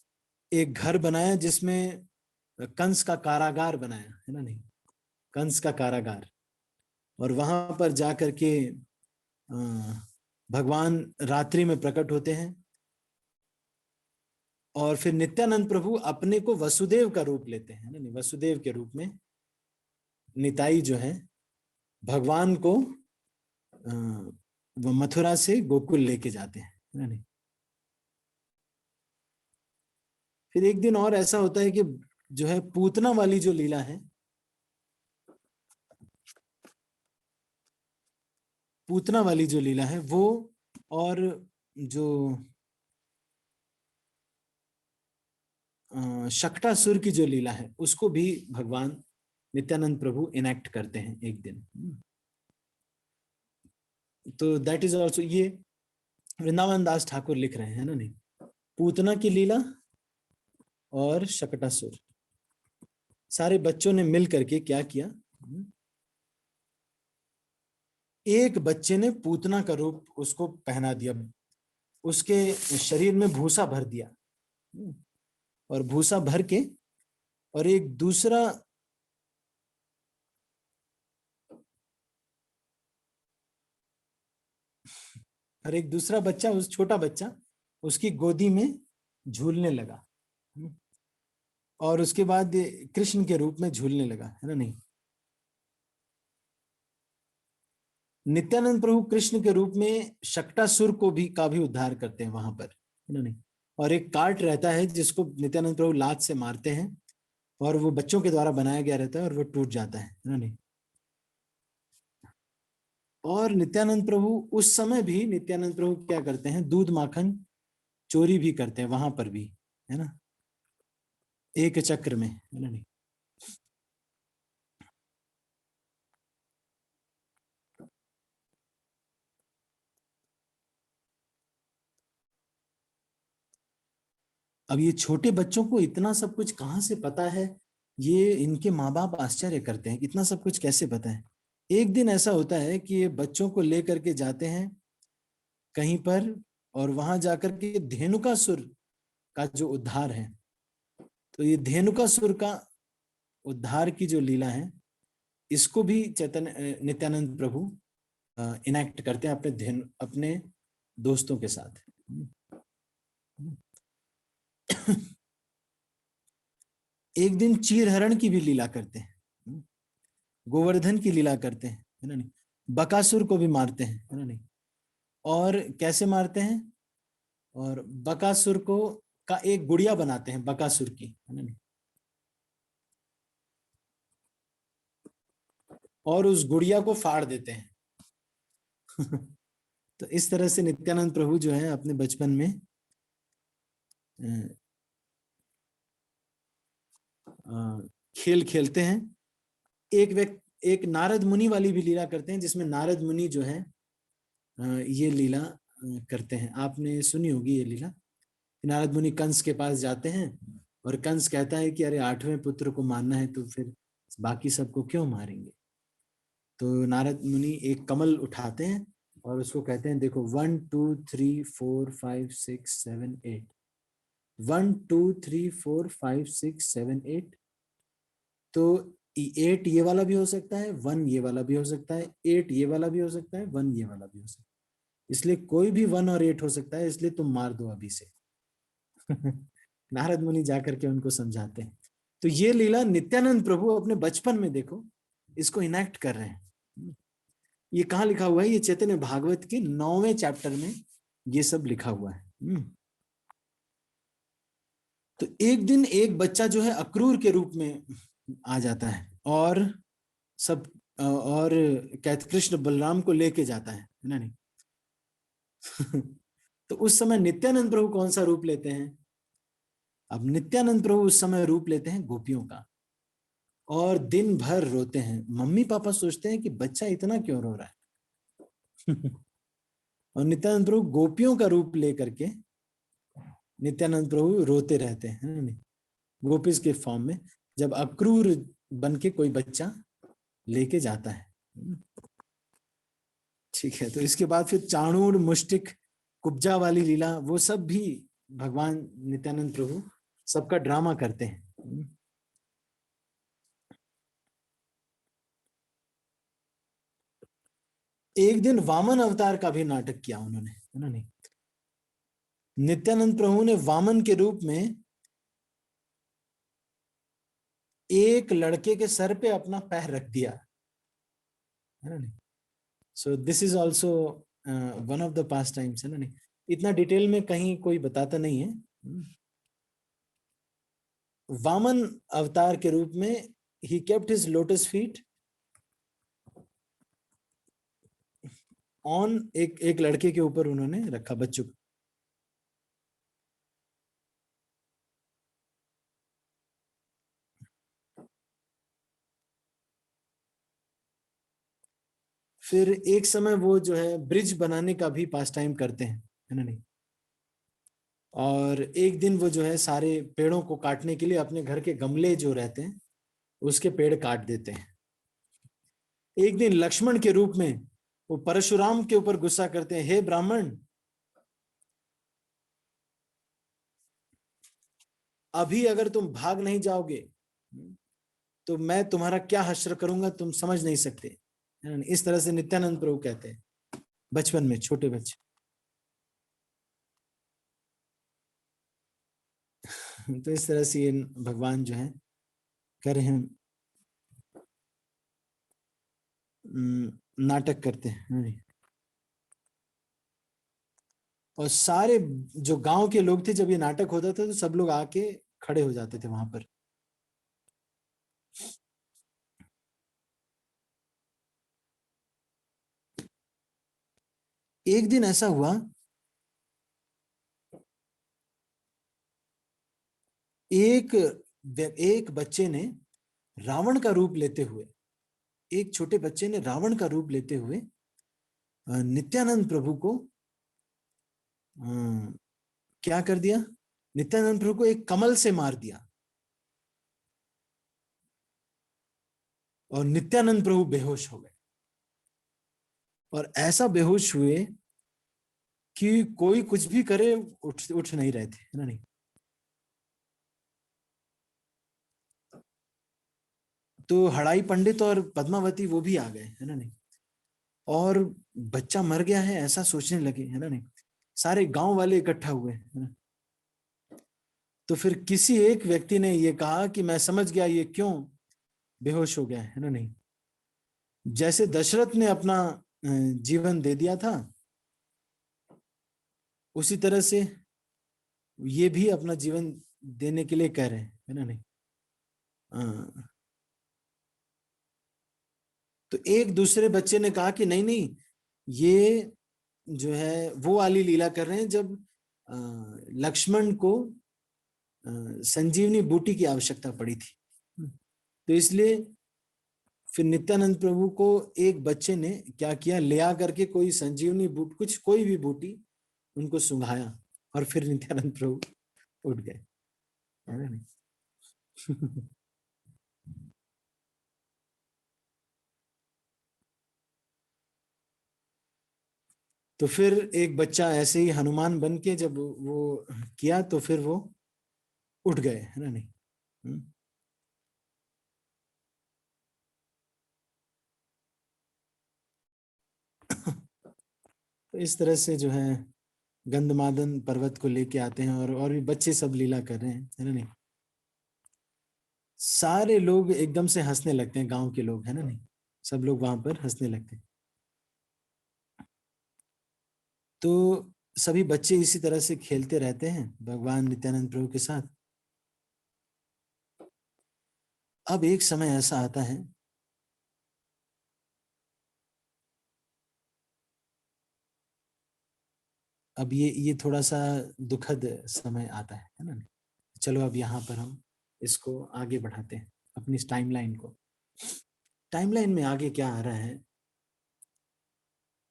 एक घर बनाया जिसमें कंस का कारागार बनाया, है ना नहीं, कंस का कारागार। और वहां पर जाकर के भगवान रात्रि में प्रकट होते हैं, और फिर नित्यानंद प्रभु अपने को वसुदेव का रूप लेते हैं, ना, वसुदेव के रूप में निताई जो है भगवान को वो मथुरा से गोकुल लेके जाते हैं, ना नहीं। फिर एक दिन और ऐसा होता है कि जो है पूतना वाली जो लीला है, पूतना वाली जो लीला है वो, और जो शक्टासुर की जो लीला है उसको भी भगवान नित्यानंद प्रभु इनेक्ट करते हैं एक दिन। तो दैट इज ऑल्सो, ये वृंदावन दास ठाकुर लिख रहे हैं ना नहीं, पूतना की लीला और शक्टासुर। सारे बच्चों ने मिल करके क्या किया, एक बच्चे ने पूतना का रूप उसको पहना दिया, उसके शरीर में भूसा भर दिया, और भूसा भर के, और एक दूसरा बच्चा, उस छोटा बच्चा उसकी गोदी में झूलने लगा, और उसके बाद ये कृष्ण के रूप में झूलने लगा, है ना नहीं। नित्यानंद प्रभु कृष्ण के रूप में शक्टासुर को भी का भी उद्धार करते हैं वहां पर, है ना नहीं। और एक कार्ट रहता है जिसको नित्यानंद प्रभु लात से मारते हैं और वो बच्चों के द्वारा बनाया गया रहता है और वो टूट जाता है ना नहीं। और नित्यानंद प्रभु उस समय भी नित्यानंद प्रभु क्या करते हैं, दूध माखन चोरी भी करते हैं वहां पर भी, है ना, एक चक्र में, है ना नहीं। अब ये छोटे बच्चों को इतना सब कुछ कहाँ से पता है, ये इनके माँ बाप आश्चर्य करते हैं, इतना सब कुछ कैसे पता है। एक दिन ऐसा होता है कि ये बच्चों को लेकर के जाते हैं कहीं पर, और वहां जाकर के धेनुकासुर का जो उद्धार है, तो ये धेनुकासुर का उद्धार की जो लीला है, इसको भी चैतन्य नित्यानंद प्रभु इनेक्ट करते हैं अपने दोस्तों के साथ। एक दिन चीरहरण की भी लीला करते हैं, गोवर्धन की लीला करते हैं, है ना नहीं। बकासुर को भी मारते हैं, है ना नहीं। और कैसे मारते हैं, और बकासुर को का एक गुड़िया बनाते हैं बकासुर की, है ना नहीं। और उस गुड़िया को फाड़ देते हैं। तो इस तरह से नित्यानंद प्रभु जो है अपने बचपन में खेल खेलते हैं। एक नारद मुनि वाली भी लीला करते हैं, जिसमें नारद मुनि जो है ये लीला करते हैं। आपने सुनी होगी ये लीला। नारद मुनि कंस के पास जाते हैं और कंस कहता है कि अरे 8वें पुत्र को मारना है तो फिर बाकी सबको क्यों मारेंगे। तो नारद मुनि एक कमल उठाते हैं और उसको कहते हैं देखो 1 2 3 4 5 6 7 8, 1 2 3 4 5 6 7 8। तो 8 ये वाला भी हो सकता है, 1 ये वाला भी हो सकता है, 8 ये वाला भी हो सकता है, 1 ये वाला भी हो सकता है। इसलिए कोई भी 1 और 8 हो सकता है, इसलिए तुम मार दो अभी से। नारद मुनि जाकर के उनको समझाते हैं। तो ये लीला नित्यानंद प्रभु अपने बचपन में देखो इसको इनेक्ट कर रहे हैं। ये कहाँ लिखा हुआ है, ये चैतन्य भागवत के 9वें चैप्टर में ये सब लिखा हुआ है। तो एक दिन एक बच्चा जो है अक्रूर के रूप में आ जाता है और सब और कहते कृष्ण बलराम को लेके जाता है ना नहीं। तो उस समय नित्यानंद प्रभु कौन सा रूप लेते हैं, अब नित्यानंद प्रभु उस समय रूप लेते हैं गोपियों का और दिन भर रोते हैं। मम्मी पापा सोचते हैं कि बच्चा इतना क्यों रो रहा है। और नित्यानंद प्रभु गोपियों का रूप लेकर के नित्यानंद प्रभु रोते रहते हैं नहीं, गोपीज के फॉर्म में, जब अक्रूर बन के कोई बच्चा लेके जाता है। ठीक है, तो इसके बाद फिर चाणूर मुष्टिक कुब्जा वाली लीला, वो सब भी भगवान नित्यानंद प्रभु सबका ड्रामा करते हैं। एक दिन वामन अवतार का भी नाटक किया उन्होंने, है ना नहीं। नित्यानंद प्रभु ने वामन के रूप में एक लड़के के सर पे अपना पैर रख दिया, है ना नहीं। सो this is also one of the past times, है ना नहीं। इतना डिटेल में कहीं कोई बताता नहीं है। वामन अवतार के रूप में he kept his lotus feet on एक लड़के के ऊपर उन्होंने रखा, बच्चों को। फिर एक समय वो जो है ब्रिज बनाने का भी पास टाइम करते हैं, है ना नहीं। और एक दिन वो जो है सारे पेड़ों को काटने के लिए अपने घर के गमले जो रहते हैं उसके पेड़ काट देते हैं। एक दिन लक्ष्मण के रूप में वो परशुराम के ऊपर गुस्सा करते हैं, हे ब्राह्मण, अभी अगर तुम भाग नहीं जाओगे तो मैं तुम्हारा क्या हश्र करूंगा तुम समझ नहीं सकते। इस तरह से नित्यानंद प्रभु कहते हैं बचपन में, छोटे बच्चे। तो इस तरह से ये भगवान जो है कर रहे हैं, नाटक करते हैं। और सारे जो गांव के लोग थे, जब ये नाटक होता था तो सब लोग आके खड़े हो जाते थे वहां पर। एक दिन ऐसा हुआ, एक बच्चे ने रावण का रूप लेते हुए, एक छोटे बच्चे ने रावण का रूप लेते हुए नित्यानंद प्रभु को क्या कर दिया, नित्यानंद प्रभु को एक कमल से मार दिया और नित्यानंद प्रभु बेहोश हो गए। और ऐसा बेहोश हुए कि कोई कुछ भी करे उठ नहीं रहे थे, है ना नहीं। तो हड़ाई पंडित और पद्मावती वो भी आ गए, है ना नहीं। और बच्चा मर गया है ऐसा सोचने लगे, है ना नहीं। सारे गांव वाले इकट्ठा हुए, है ना। तो फिर किसी एक व्यक्ति ने ये कहा कि मैं समझ गया ये क्यों बेहोश हो गया, है ना नहीं। जैसे दशरथ ने अपना जीवन दे दिया था, उसी तरह से ये भी अपना जीवन देने के लिए कह रहे हैं, है ना नहीं। तो एक दूसरे बच्चे ने कहा कि नहीं नहीं, ये जो है वो वाली लीला कर रहे हैं जब लक्ष्मण को संजीवनी बूटी की आवश्यकता पड़ी थी। तो इसलिए फिर नित्यानंद प्रभु को एक बच्चे ने क्या किया, ले आ करके कोई संजीवनी बूट, कुछ कोई भी बूटी उनको सुंघाया और फिर नित्यानंद प्रभु उठ गए, है ना नहीं। तो फिर एक बच्चा ऐसे ही हनुमान बन के जब वो किया तो फिर वो उठ गए, है ना नहीं। तो इस तरह से जो है गंधमादन पर्वत को लेके आते हैं और भी बच्चे सब लीला कर रहे हैं, है ना नहीं। सारे लोग एकदम से हंसने लगते हैं, गांव के लोग, है ना नहीं। सब लोग वहां पर हंसने लगते हैं। तो सभी बच्चे इसी तरह से खेलते रहते हैं भगवान नित्यानंद प्रभु के साथ। अब एक समय ऐसा आता है, अब ये थोड़ा सा दुखद समय आता है ना। चलो अब यहाँ पर हम इसको आगे बढ़ाते हैं, अपनी टाइमलाइन को। टाइमलाइन में आगे क्या आ रहा है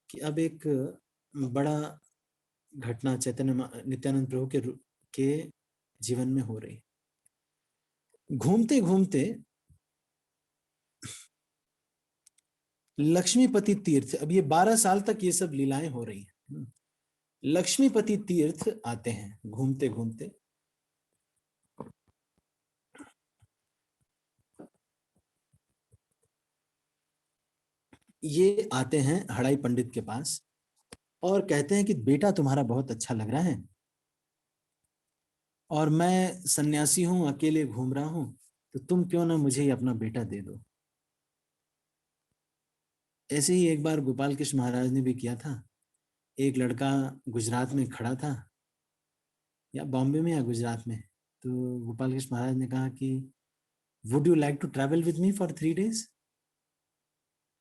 कि अब एक बड़ा घटना चैतन्य नित्यानंद प्रभु के जीवन में हो रही। घूमते घूमते लक्ष्मीपति तीर्थ, अब ये 12 साल तक ये सब लीलाएं हो रही हैं। लक्ष्मीपति तीर्थ आते हैं घूमते घूमते। ये आते हैं हड़ाई पंडित के पास और कहते हैं कि बेटा तुम्हारा बहुत अच्छा लग रहा है और मैं सन्यासी हूं, अकेले घूम रहा हूं, तो तुम क्यों ना मुझे ही अपना बेटा दे दो। ऐसे ही एक बार गोपाल कृष्ण महाराज ने भी किया था। एक लड़का गुजरात में खड़ा था, या बॉम्बे में या गुजरात में, तो गोपाल कृष्ण महाराज ने कहा कि would you like to travel with me for 3 days।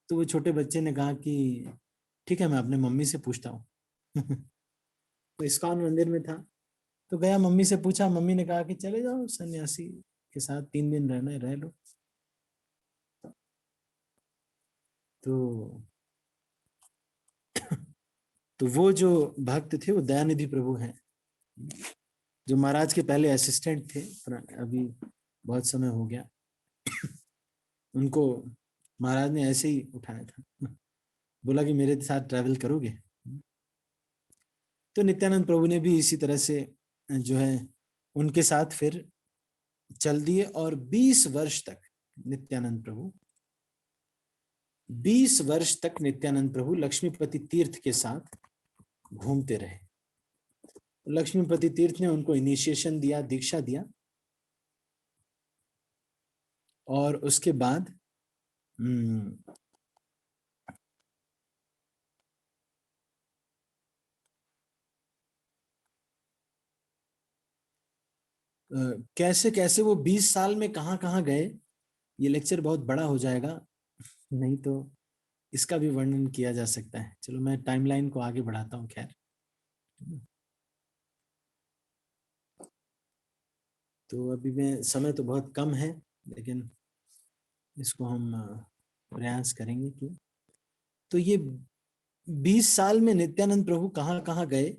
तो वो छोटे बच्चे ने कहा कि ठीक है, मैं अपने मम्मी से पूछता हूँ। तो इस्कॉन मंदिर में था, तो गया, मम्मी से पूछा, मम्मी ने कहा कि चले जाओ सन्यासी के साथ 3 दिन रहना है, रह लो। तो तो वो जो भक्त थे वो दयानिधि प्रभु हैं, जो महाराज के पहले असिस्टेंट थे, अभी बहुत समय हो गया। उनको महाराज ने ऐसे ही उठाया था, बोला कि मेरे साथ ट्रैवल करोगे। तो नित्यानंद प्रभु ने भी इसी तरह से जो है उनके साथ फिर चल दिए और 20 वर्ष तक नित्यानंद प्रभु 20 वर्ष तक नित्यानंद प्रभु लक्ष्मीपति तीर्थ के साथ घूमते रहे। लक्ष्मीपति तीर्थ ने उनको इनिशिएशन दिया, दीक्षा दिया, और उसके बाद कैसे कैसे वो 20 साल में कहाँ कहाँ गए, ये लेक्चर बहुत बड़ा हो जाएगा, नहीं तो इसका भी वर्णन किया जा सकता है। चलो मैं टाइमलाइन को आगे बढ़ाता हूँ। खैर, तो अभी में समय तो बहुत कम है, लेकिन इसको हम प्रयास करेंगे कि तो ये 20 साल में नित्यानंद प्रभु कहाँ कहाँ गए,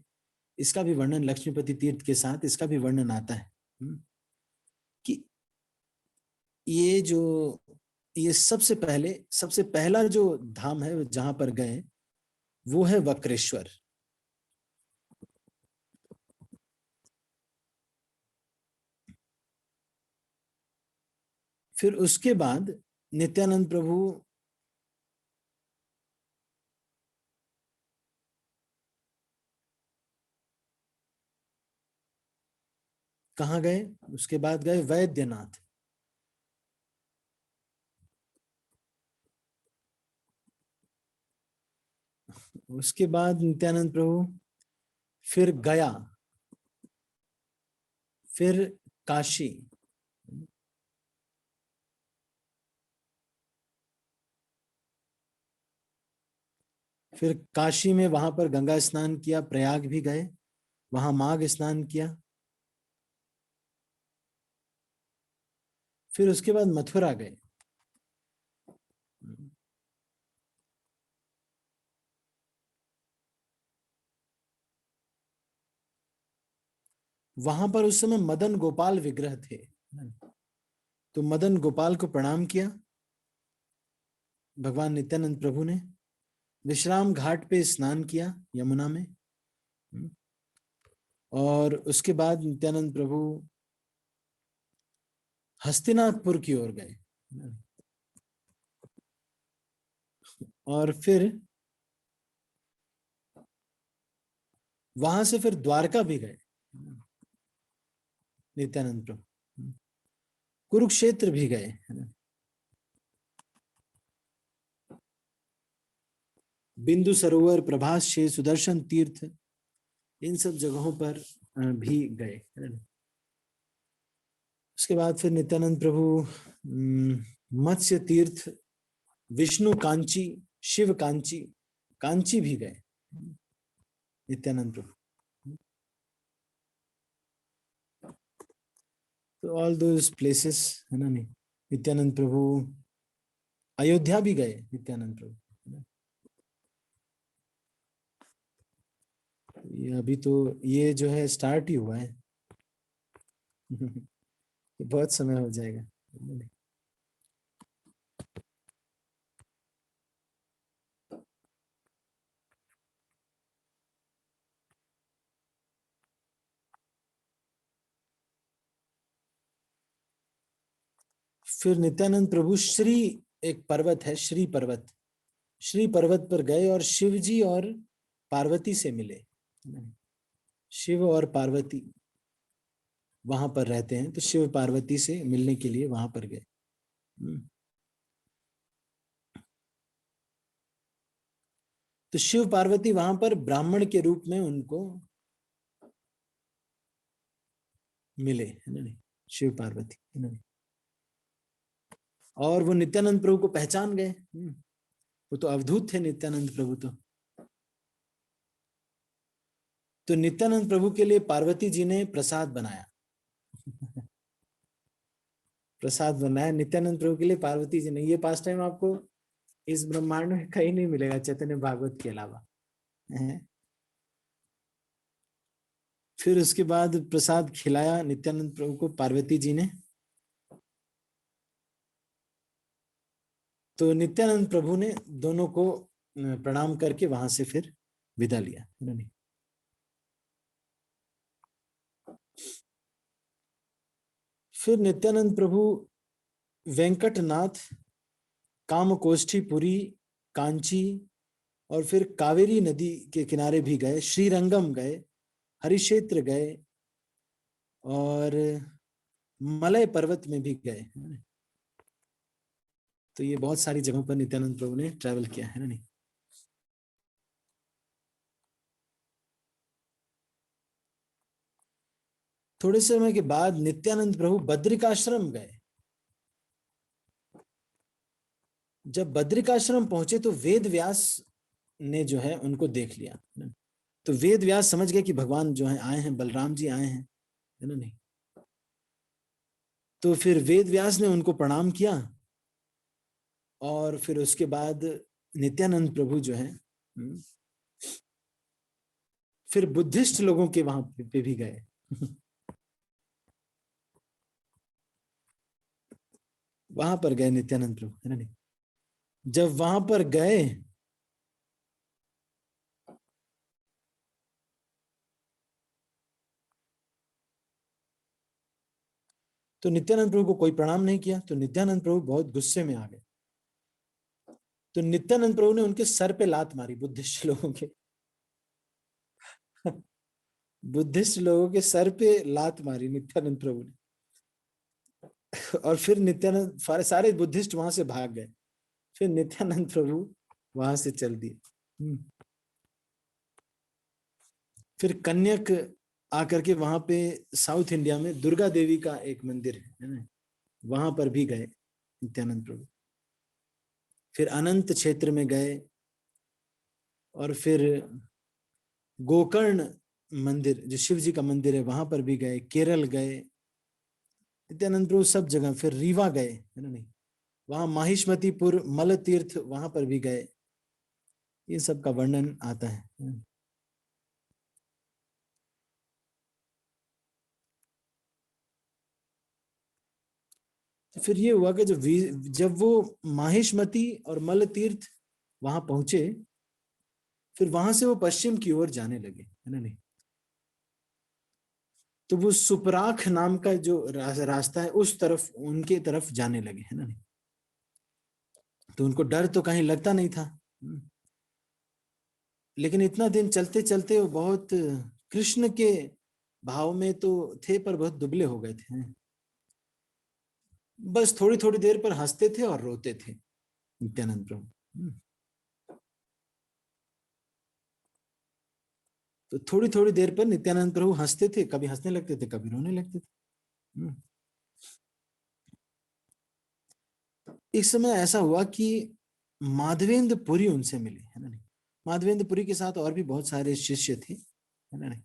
इसका भी वर्णन लक्ष्मीपति तीर्थ के साथ इसका भी वर्णन आता है कि ये सबसे पहला जो धाम है जहां पर गए वो है वक्रेश्वर। फिर उसके बाद नित्यानंद प्रभु कहाँ गए, उसके बाद गए वैद्यनाथ। उसके बाद नित्यानंद प्रभु फिर गया, फिर काशी, फिर काशी में वहां पर गंगा स्नान किया, प्रयाग भी गए, वहां माघ स्नान किया। फिर उसके बाद मथुरा गए। वहां पर उस समय मदन गोपाल विग्रह थे, तो मदन गोपाल को प्रणाम किया भगवान नित्यानंद प्रभु ने। विश्राम घाट पे स्नान किया यमुना में, और उसके बाद नित्यानंद प्रभु हस्तिनापुर की ओर गए, और फिर वहां से फिर द्वारका भी गए नित्यानंद प्रभु, कुरुक्षेत्र भी गए, बिंदु सरोवर, प्रभास क्षेत्र, सुदर्शन तीर्थ, इन सब जगहों पर भी गए। उसके बाद फिर नित्यानंद प्रभु मत्स्य तीर्थ, विष्णु कांची, शिव कांची, कांची भी गए नित्यानंद प्रभु। तो ऑल दोज प्लेसेस है ना, नहीं नित्यानंद प्रभु अयोध्या भी गए नित्यानंद प्रभु। ये अभी तो ये जो है स्टार्ट ही हुआ है बहुत समय हो जाएगा। फिर नित्यानंद प्रभु श्री, एक पर्वत है श्री पर्वत, श्री पर्वत पर गए और शिव जी और पार्वती से मिले। शिव और पार्वती वहां पर रहते हैं, तो शिव पार्वती से मिलने के लिए वहां पर गए। तो शिव पार्वती वहां पर ब्राह्मण के रूप में उनको मिले, है ना, शिव पार्वती, है ना, और वो नित्यानंद प्रभु को पहचान गए। वो तो अवधूत थे नित्यानंद प्रभु तो नित्यानंद प्रभु के लिए पार्वती जी ने प्रसाद बनाया प्रसाद बनाया नित्यानंद प्रभु के लिए पार्वती जी ने। ये पास टाइम आपको इस ब्रह्मांड में कहीं नहीं मिलेगा चैतन्य भागवत के अलावा। फिर उसके बाद प्रसाद खिलाया नित्यानंद प्रभु को पार्वती जी ने। तो नित्यानंद प्रभु ने दोनों को प्रणाम करके वहां से फिर विदा लिया। फिर नित्यानंद प्रभु वेंकटनाथ, कामकोष्ठीपुरी, कांची, और फिर कावेरी नदी के किनारे भी गए, श्रीरंगम गए, हरिक्षेत्र गए, और मलय पर्वत में भी गए। तो ये बहुत सारी जगहों पर नित्यानंद प्रभु ने ट्रैवल किया है ना नहीं। थोड़े समय के बाद नित्यानंद प्रभु बद्रिकाश्रम गए। जब बद्रिकाश्रम पहुंचे तो वेद व्यास ने जो है उनको देख लिया। तो वेद व्यास समझ गए कि भगवान जो है आए हैं, बलराम जी आए हैं, है ना नहीं। तो फिर वेद व्यास ने उनको प्रणाम किया और फिर उसके बाद नित्यानंद प्रभु जो है फिर बुद्धिस्ट लोगों के वहां पे भी गए। वहां पर गए नित्यानंद प्रभु, है ना नहीं। जब वहां पर गए तो नित्यानंद प्रभु को कोई प्रणाम नहीं किया, तो नित्यानंद प्रभु बहुत गुस्से में आ गए। तो नित्यानंद प्रभु ने उनके सर पे लात मारी, बुद्धिस्ट लोगों के बुद्धिस्ट लोगों के सर पे लात मारी नित्यानंद प्रभु ने। और फिर नित्यानंद सारे बुद्धिस्ट वहां से भाग गए। फिर नित्यानंद प्रभु वहां से चल दिए। फिर कन्यक आकर के वहां पे साउथ इंडिया में दुर्गा देवी का एक मंदिर है ना, वहां पर भी गए नित्यानंद प्रभु। फिर अनंत क्षेत्र में गए और फिर गोकर्ण मंदिर जो शिव जी का मंदिर है वहां पर भी गए। केरल गए नित्यानंद प्रभु, सब जगह। फिर रीवा गए, है ना नहीं, वहां माहिष्मतीपुर मल तीर्थ वहां पर भी गए। ये सब का वर्णन आता है। तो फिर ये हुआ कि जब वो माहिष्मती और मल तीर्थ वहां पहुंचे, फिर वहां से वो पश्चिम की ओर जाने लगे, है ना नहीं। तो वो सुपराख नाम का जो रास्ता है उस तरफ, उनके तरफ जाने लगे, है ना नहीं। तो उनको डर तो कहीं लगता नहीं था, लेकिन इतना दिन चलते चलते वो बहुत कृष्ण के भाव में तो थे पर बहुत दुबले हो गए थे। बस थोड़ी थोड़ी देर पर हंसते थे और रोते थे नित्यानंद प्रभु। तो थोड़ी थोड़ी देर पर नित्यानंद प्रभु हंसते थे, कभी हंसने लगते थे, कभी रोने लगते थे। एक समय ऐसा हुआ कि माधवेंद्र पुरी उनसे मिले, है ना नहीं। माधवेंद्र पुरी के साथ और भी बहुत सारे शिष्य थे, है ना नहीं।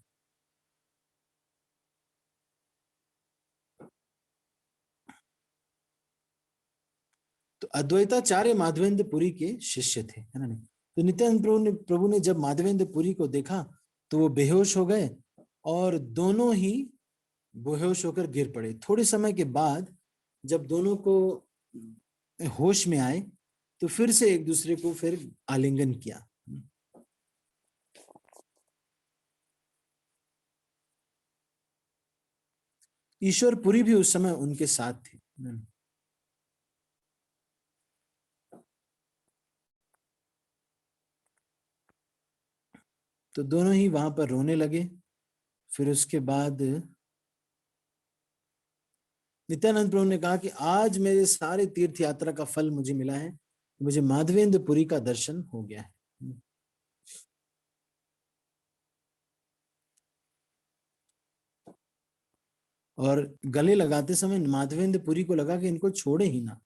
तो अद्वैताचार्य माधवेंद्र पुरी के शिष्य थे, है ना नहीं। तो नित्यानंद प्रभु ने जब माधवेंद्र पुरी को देखा तो वो बेहोश हो गए और दोनों ही बेहोश होकर गिर पड़े। थोड़े समय के बाद जब दोनों को होश में आए तो फिर से एक दूसरे को फिर आलिंगन किया। ईश्वर पुरी भी उस समय उनके साथ थे। तो दोनों ही वहां पर रोने लगे। फिर उसके बाद नित्यानंद प्रभु ने कहा कि आज मेरे सारे तीर्थ यात्रा का फल मुझे मिला है, मुझे माधवेंद्र पुरी का दर्शन हो गया है। और गले लगाते समय माधवेंद्र पुरी को लगा कि इनको छोड़े ही ना।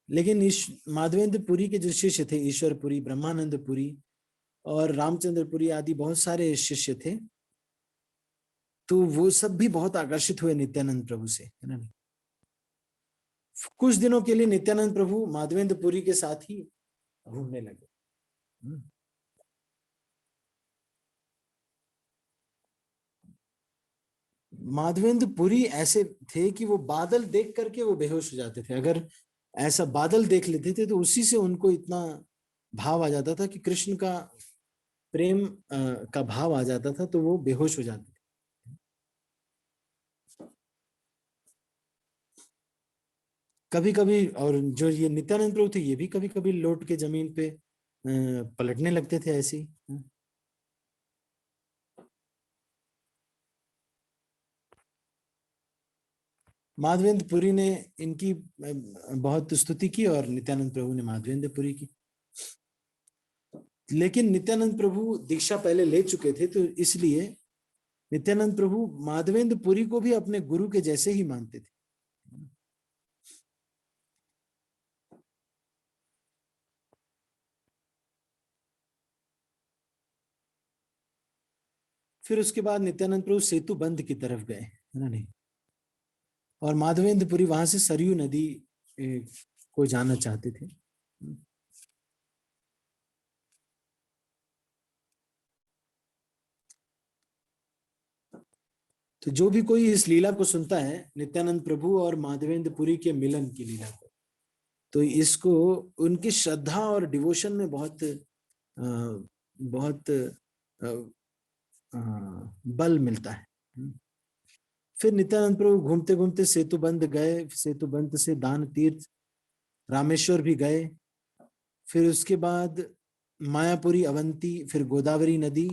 लेकिन इस माधवेंद्र पुरी के जो शिष्य थे, ईश्वर पुरी, ब्रह्मानंद पुरी और रामचंद्र पुरी आदि बहुत सारे शिष्य थे, तो वो सब भी बहुत आकर्षित हुए नित्यानंद प्रभु से, है ना। कुछ दिनों के लिए नित्यानंद प्रभु माधवेंद्र पुरी के साथ ही घूमने लगे। माधवेंद्र पुरी ऐसे थे कि वो बादल देख करके वो बेहोश हो जाते थे। अगर ऐसा बादल देख लेते थे तो उसी से उनको इतना भाव आ जाता था कि कृष्ण का प्रेम का भाव आ जाता था, तो वो बेहोश हो जाते थे। कभी कभी, और जो ये नित्यानंद प्रभु थे ये भी कभी कभी लौट के जमीन पे पलटने लगते थे ऐसे ही। माधवेंद्र पुरी ने इनकी बहुत स्तुति की और नित्यानंद प्रभु ने माधवेंद्र पुरी की। लेकिन नित्यानंद प्रभु दीक्षा पहले ले चुके थे, तो इसलिए नित्यानंद प्रभु माधवेंद्र पुरी को भी अपने गुरु के जैसे ही मानते थे। फिर उसके बाद नित्यानंद प्रभु सेतु बंद की तरफ गए, है ना नहीं, और माधवेंद्र पुरी वहां से सरयू नदी को जाना चाहते थे। तो जो भी कोई इस लीला को सुनता है, नित्यानंद प्रभु और माधवेंद्र पुरी के मिलन की लीला को, तो इसको उनकी श्रद्धा और डिवोशन में बहुत बहुत बल मिलता है। फिर नित्यानंद प्रभु घूमते घूमते सेतु बंद गए, सेतु बंद से दान तीर्थ रामेश्वर भी गए, फिर उसके बाद मायापुरी अवंती, फिर गोदावरी नदी,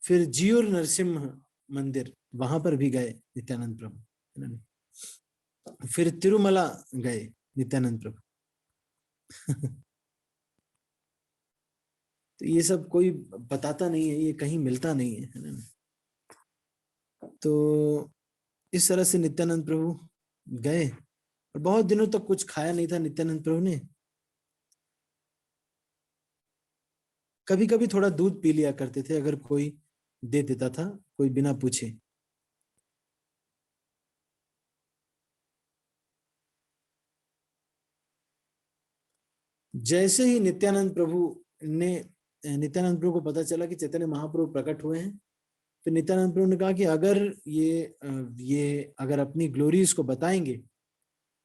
फिर जियोर नरसिम्हा मंदिर, वहां पर भी गए नित्यानंद प्रभु। फिर तिरुमला गए नित्यानंद प्रभु। तो ये सब कोई बताता नहीं है, ये कहीं मिलता नहीं है ना। तो इस तरह से नित्यानंद प्रभु गए और बहुत दिनों तक कुछ खाया नहीं था नित्यानंद प्रभु ने। कभी कभी थोड़ा दूध पी लिया करते थे, अगर कोई दे देता था, कोई बिना पूछे। जैसे ही नित्यानंद प्रभु को पता चला कि चैतन्य महाप्रभु प्रकट हुए हैं, तो नित्यानंद प्रभु ने कहा कि अगर ये अगर अपनी ग्लोरीज को बताएंगे,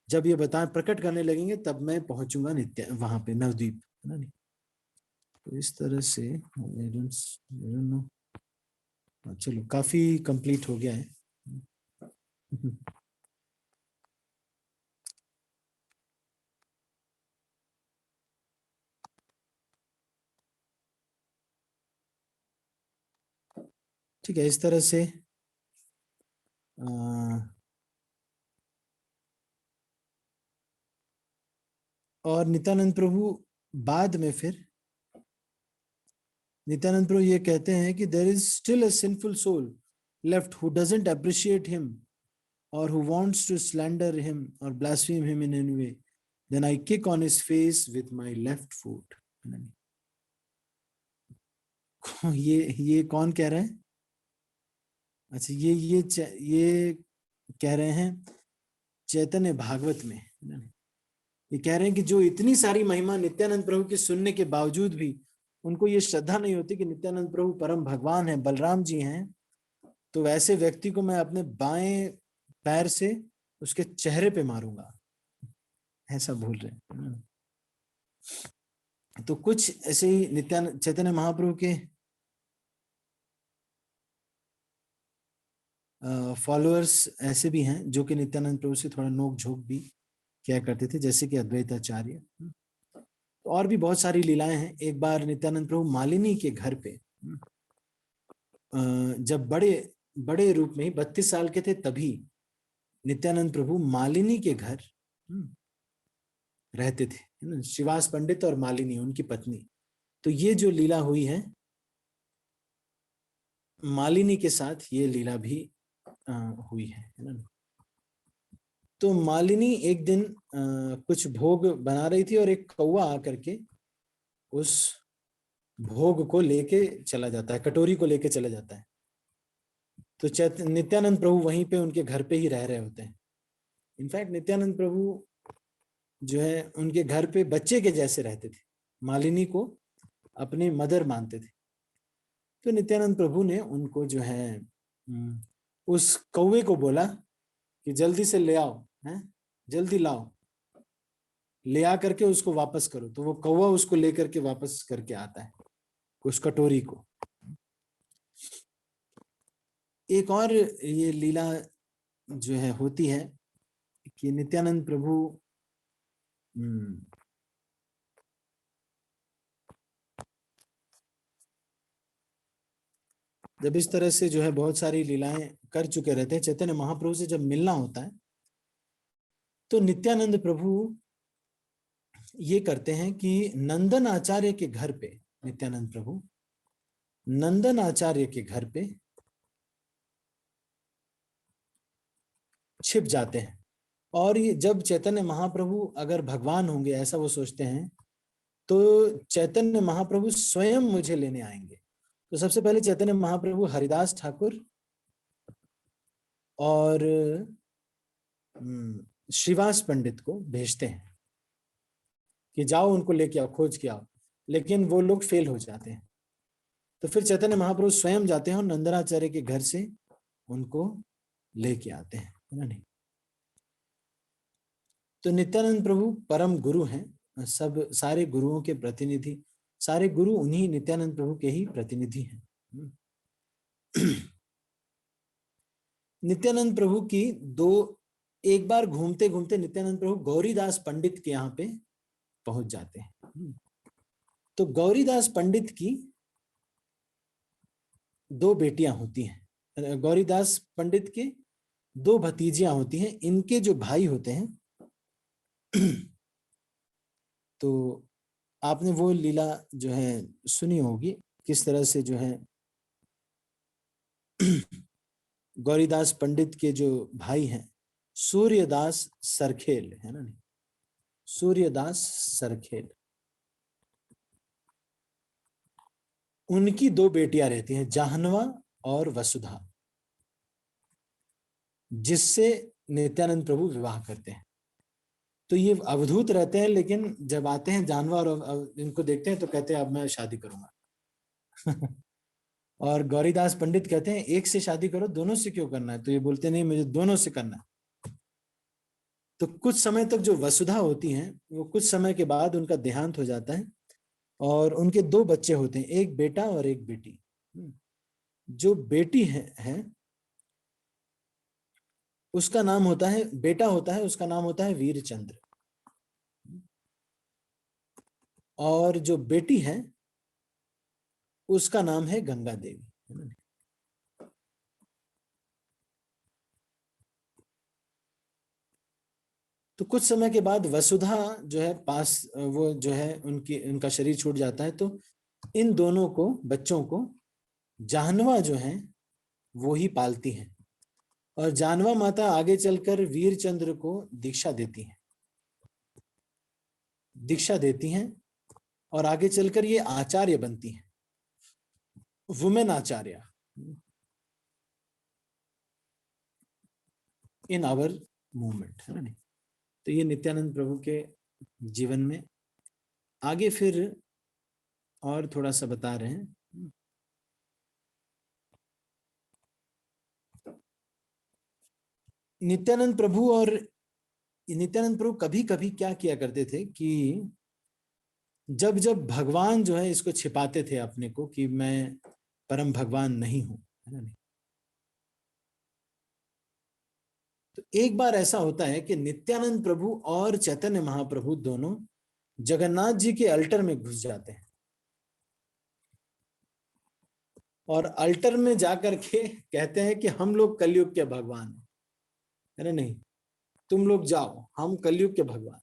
जब ये प्रकट करने लगेंगे, तब मैं पहुंचूंगा वहां पे नवद्वीप, है ना नहीं। तो इस तरह से चलो काफी कंप्लीट हो गया है। ठीक है, इस तरह से और नित्यानंद प्रभु बाद में फिर नित्यानंद प्रभु ये कहते हैं कि there is still a sinful soul left who doesn't appreciate him or who wants to slander him or blaspheme him in any way, then I kick on his face with my left foot. ये कौन कह रहा है? अच्छा, ये कह रहे हैं चैतन्य भागवत में। ये कह रहे हैं कि जो इतनी सारी महिमा नित्यानंद प्रभु की सुनने के बावजूद भी उनको ये श्रद्धा नहीं होती कि नित्यानंद प्रभु परम भगवान हैं, बलराम जी हैं, तो वैसे व्यक्ति को मैं अपने बाएं पैर से उसके चेहरे पे मारूंगा, ऐसा बोल रहे हैं। तो कुछ ऐसे ही नित्यानंद चैतन्य महाप्रभु के फॉलोअर्स ऐसे भी हैं जो कि नित्यानंद प्रभु से थोड़ा नोक झोंक भी किया करते थे, जैसे कि अद्वैताचार्य। तो और भी बहुत सारी लीलाएं हैं। एक बार नित्यानंद प्रभु मालिनी के घर पे जब बड़े रूप में ही 32 साल के थे, तभी नित्यानंद प्रभु मालिनी के घर रहते थे, शिवास पंडित और मालिनी उनकी पत्नी। तो ये जो लीला हुई है मालिनी के साथ, ये लीला भी हुई है ना। तो मालिनी एक दिन कुछ भोग बना रही थी और एक कौवा आकर के उस भोग को लेके चला जाता है, कटोरी को लेके चला जाता है। तो नित्यानंद प्रभु वहीं पे उनके घर पे ही रह रहे होते हैं। इनफैक्ट नित्यानंद प्रभु जो है उनके घर पे बच्चे के जैसे रहते थे, मालिनी को अपनी मदर मानते थे। तो नित्यानंद प्रभु ने उनको जो है उस कौवे को बोला कि जल्दी से ले आओ, हैं, जल्दी लाओ, ले आ करके उसको वापस करो। तो वो कौवा उसको लेकर के वापस करके आता है उस कटोरी को। एक और ये लीला जो है होती है कि नित्यानंद प्रभु जब इस तरह से जो है बहुत सारी लीलाएं कर चुके रहते हैं। चैतन्य महाप्रभु से जब मिलना होता है तो नित्यानंद प्रभु ये करते हैं कि नंदन आचार्य के घर पे, नित्यानंद प्रभु नंदन आचार्य के घर पे छिप जाते हैं। और ये जब चैतन्य महाप्रभु अगर भगवान होंगे ऐसा वो सोचते हैं, तो चैतन्य महाप्रभु स्वयं मुझे लेने आएंगे। तो सबसे पहले चैतन्य महाप्रभु हरिदास ठाकुर और श्रीवास पंडित को भेजते हैं कि जाओ उनको लेके आओ, खोज के आओ, लेकिन वो लोग फेल हो जाते हैं। तो फिर चैतन्य महाप्रभु स्वयं जाते हैं और नंदनाचार्य के घर से उनको लेके आते हैं, है ना नहीं। तो नित्यानंद प्रभु परम गुरु हैं, सब सारे गुरुओं के प्रतिनिधि, सारे गुरु उन्हीं नित्यानंद प्रभु के ही प्रतिनिधि हैं। नित्यानंद प्रभु की एक बार घूमते घूमते नित्यानंद प्रभु गौरीदास पंडित के यहाँ पे पहुंच जाते हैं। तो गौरीदास पंडित की 2 बेटियां होती हैं। गौरीदास पंडित के 2 भतीजियां होती हैं। इनके जो भाई होते हैं, तो आपने वो लीला जो है सुनी होगी, किस तरह से जो है गौरीदास पंडित के जो भाई हैं सूर्यदास सरखेल, है ना नहीं, सूर्यदास सरखेल, उनकी 2 बेटियां रहती हैं, जाह्नवा और वसुधा, जिससे नित्यानंद प्रभु विवाह करते हैं। तो ये अवधूत रहते हैं, लेकिन जब आते हैं जाह्नवा और इनको देखते हैं तो कहते हैं अब मैं शादी करूंगा। और गौरीदास पंडित कहते हैं एक से शादी करो, दोनों से क्यों करना है? तो ये बोलते नहीं, मुझे दोनों से करना है। तो कुछ समय तक जो वसुधा होती हैं, वो कुछ समय के बाद उनका देहांत हो जाता है और उनके 2 बच्चे होते हैं, एक बेटा और एक बेटी। जो बेटी है उसका नाम होता है, बेटा होता है उसका नाम होता है वीरचंद्र, और जो बेटी है उसका नाम है गंगा देवी। तो कुछ समय के बाद वसुधा जो है पास, वो जो है उनका शरीर छूट जाता है। तो इन दोनों को, बच्चों को जाह्नवा जो है वो ही पालती हैं, और जाह्नवा माता आगे चलकर वीरचंद्र को दीक्षा देती हैं और आगे चलकर ये आचार्य बनती हैं, women acharya in our movement, है ना नहीं। तो ये नित्यानंद प्रभु के जीवन में आगे फिर और थोड़ा सा बता रहे हैं। नित्यानंद प्रभु कभी कभी क्या किया करते थे कि जब जब भगवान जो है इसको छिपाते थे अपने को कि मैं परम भगवान नहीं हूं, है ना नहीं। तो एक बार ऐसा होता है कि नित्यानंद प्रभु और चैतन्य महाप्रभु दोनों जगन्नाथ जी के अल्टर में घुस जाते हैं और अल्टर में जाकर के कहते हैं कि हम लोग कलयुग के भगवान हैं, है ना नहीं, तुम लोग जाओ, हम कलयुग के भगवान।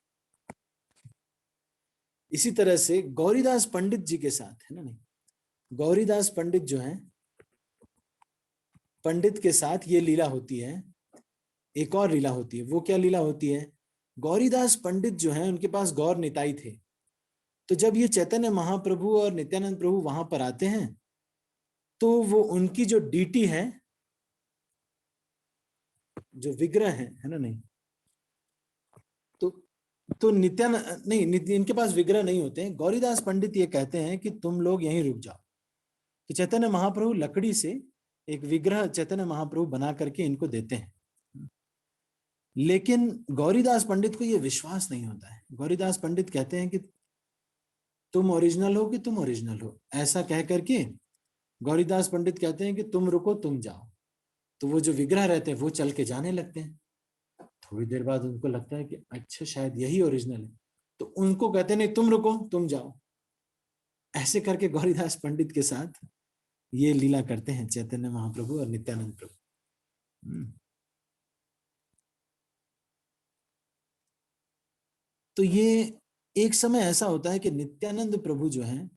इसी तरह से गौरीदास पंडित जी के साथ, है ना नहीं, गौरीदास पंडित जो है, पंडित के साथ ये लीला होती है। एक और लीला होती है। वो क्या लीला होती है? गौरीदास पंडित जो है उनके पास गौर निताई थे। तो जब ये चैतन्य महाप्रभु और नित्यानंद प्रभु वहां पर आते हैं तो वो उनकी जो डीटी है, जो विग्रह है ना नहीं, तो नित्यानंद नहीं, इनके पास विग्रह नहीं होते हैं। गौरीदास पंडित ये कहते हैं कि तुम लोग यहीं रुक जाओ। तो चैतन्य महाप्रभु लकड़ी से एक विग्रह चैतन्य महाप्रभु बना करके इनको देते हैं, लेकिन गौरीदास पंडित को ये विश्वास नहीं होता है। गौरीदास पंडित कहते हैं कि तुम ओरिजिनल हो कि तुम ओरिजिनल हो, ऐसा कह करके गौरीदास पंडित कहते हैं कि तुम रुको, तुम जाओ। तो वो जो विग्रह रहते हैं वो चल के जाने लगते हैं। थोड़ी देर बाद उनको लगता है कि अच्छा शायद यही ओरिजिनल है, तो उनको कहते हैं नहीं तुम रुको, तुम जाओ। ऐसे करके गौरीदास पंडित के साथ ये लीला करते हैं चैतन्य महाप्रभु और नित्यानंद प्रभु। तो ये एक समय ऐसा होता है कि नित्यानंद प्रभु जो है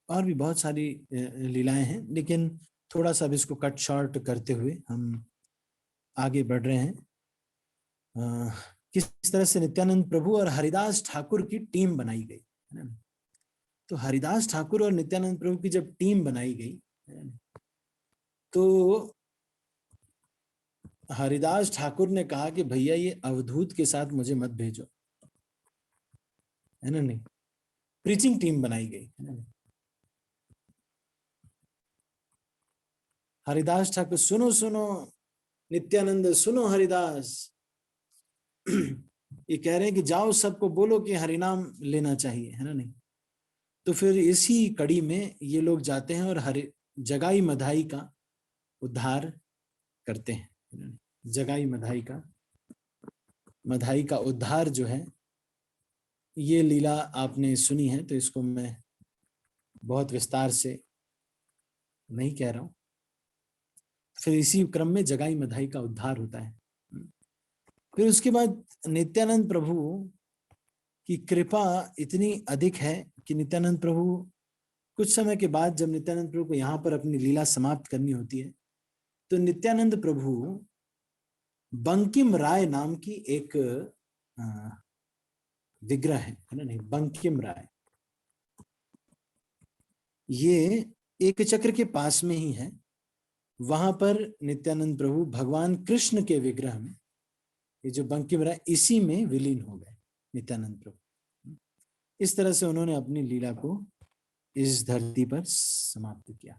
और भी बहुत सारी लीलाएं हैं, लेकिन थोड़ा सा अब इसको कट शॉर्ट करते हुए हम आगे बढ़ रहे हैं। किस तरह से नित्यानंद प्रभु और हरिदास ठाकुर की टीम बनाई गई है ना। तो हरिदास ठाकुर और नित्यानंद प्रभु की जब टीम बनाई गई तो हरिदास ठाकुर ने कहा कि भैया ये अवधूत के साथ मुझे मत भेजो, है ना नहीं। प्रीचिंग टीम बनाई गई है ना। हरिदास ठाकुर सुनो सुनो, नित्यानंद सुनो, हरिदास ये कह रहे हैं कि जाओ सबको बोलो कि हरिनाम लेना चाहिए, है ना नहीं। तो फिर इसी कड़ी में ये लोग जाते हैं और जगाई मधाई का उद्धार करते हैं। जगाई मधाई का उद्धार जो है, ये लीला आपने सुनी है, तो इसको मैं बहुत विस्तार से नहीं कह रहा हूं। फिर इसी क्रम में जगाई मधाई का उद्धार होता है। फिर उसके बाद नित्यानंद प्रभु की कृपा इतनी अधिक है कि नित्यानंद प्रभु कुछ समय के बाद, जब नित्यानंद प्रभु को यहाँ पर अपनी लीला समाप्त करनी होती है, तो नित्यानंद प्रभु बंकिम राय नाम की एक विग्रह है ना नहीं, बंकिम राय, ये एक चक्र के पास में ही है। वहां पर नित्यानंद प्रभु भगवान कृष्ण के विग्रह में, ये जो बंकिम राय, इसी में विलीन हो गए नित्यानंद प्रभु। इस तरह से उन्होंने अपनी लीला को इस धरती पर समाप्त किया।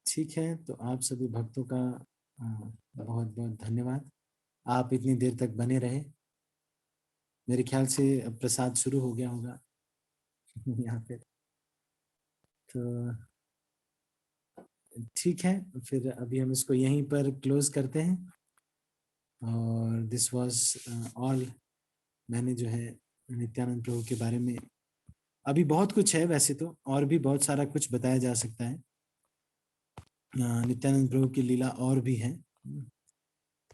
ठीक है, तो आप सभी भक्तों का बहुत बहुत धन्यवाद। आप इतनी देर तक बने रहे। मेरे ख्याल से अब प्रसाद शुरू हो गया होगा यहाँ पे। तो ठीक है, फिर अभी हम इसको यहीं पर क्लोज करते हैं। और दिस वाज ऑल। मैंने जो है नित्यानंद प्रभु के बारे में, अभी बहुत कुछ है वैसे तो, और भी बहुत सारा कुछ बताया जा सकता है। नित्यानंद प्रभु की लीला और भी है,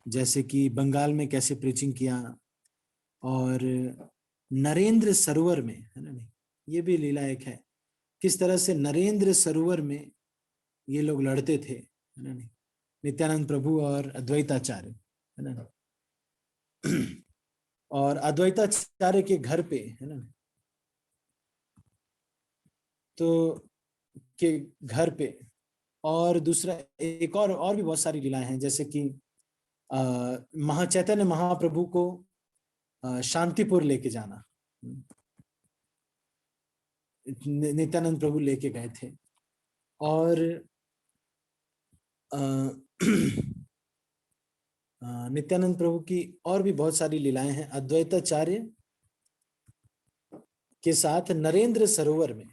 जैसे कि बंगाल में कैसे प्रीचिंग किया, और नरेंद्र सरोवर में, है ना नहीं, ये भी लीला एक है। किस तरह से नरेंद्र सरोवर में ये लोग लड़ते थे, है ना नहीं, नित्यानंद प्रभु और अद्वैताचार्य, है ना। और अद्वैताचार्य के घर पे, है ना, तो के घर पे, और दूसरा एक और भी बहुत सारी लीलाएं हैं, जैसे कि चैतन्य महाप्रभु को शांतिपुर लेके जाना, नित्यानंद प्रभु लेके गए थे। और नित्यानंद प्रभु की और भी बहुत सारी लीलाएं हैं अद्वैताचार्य के साथ नरेंद्र सरोवर में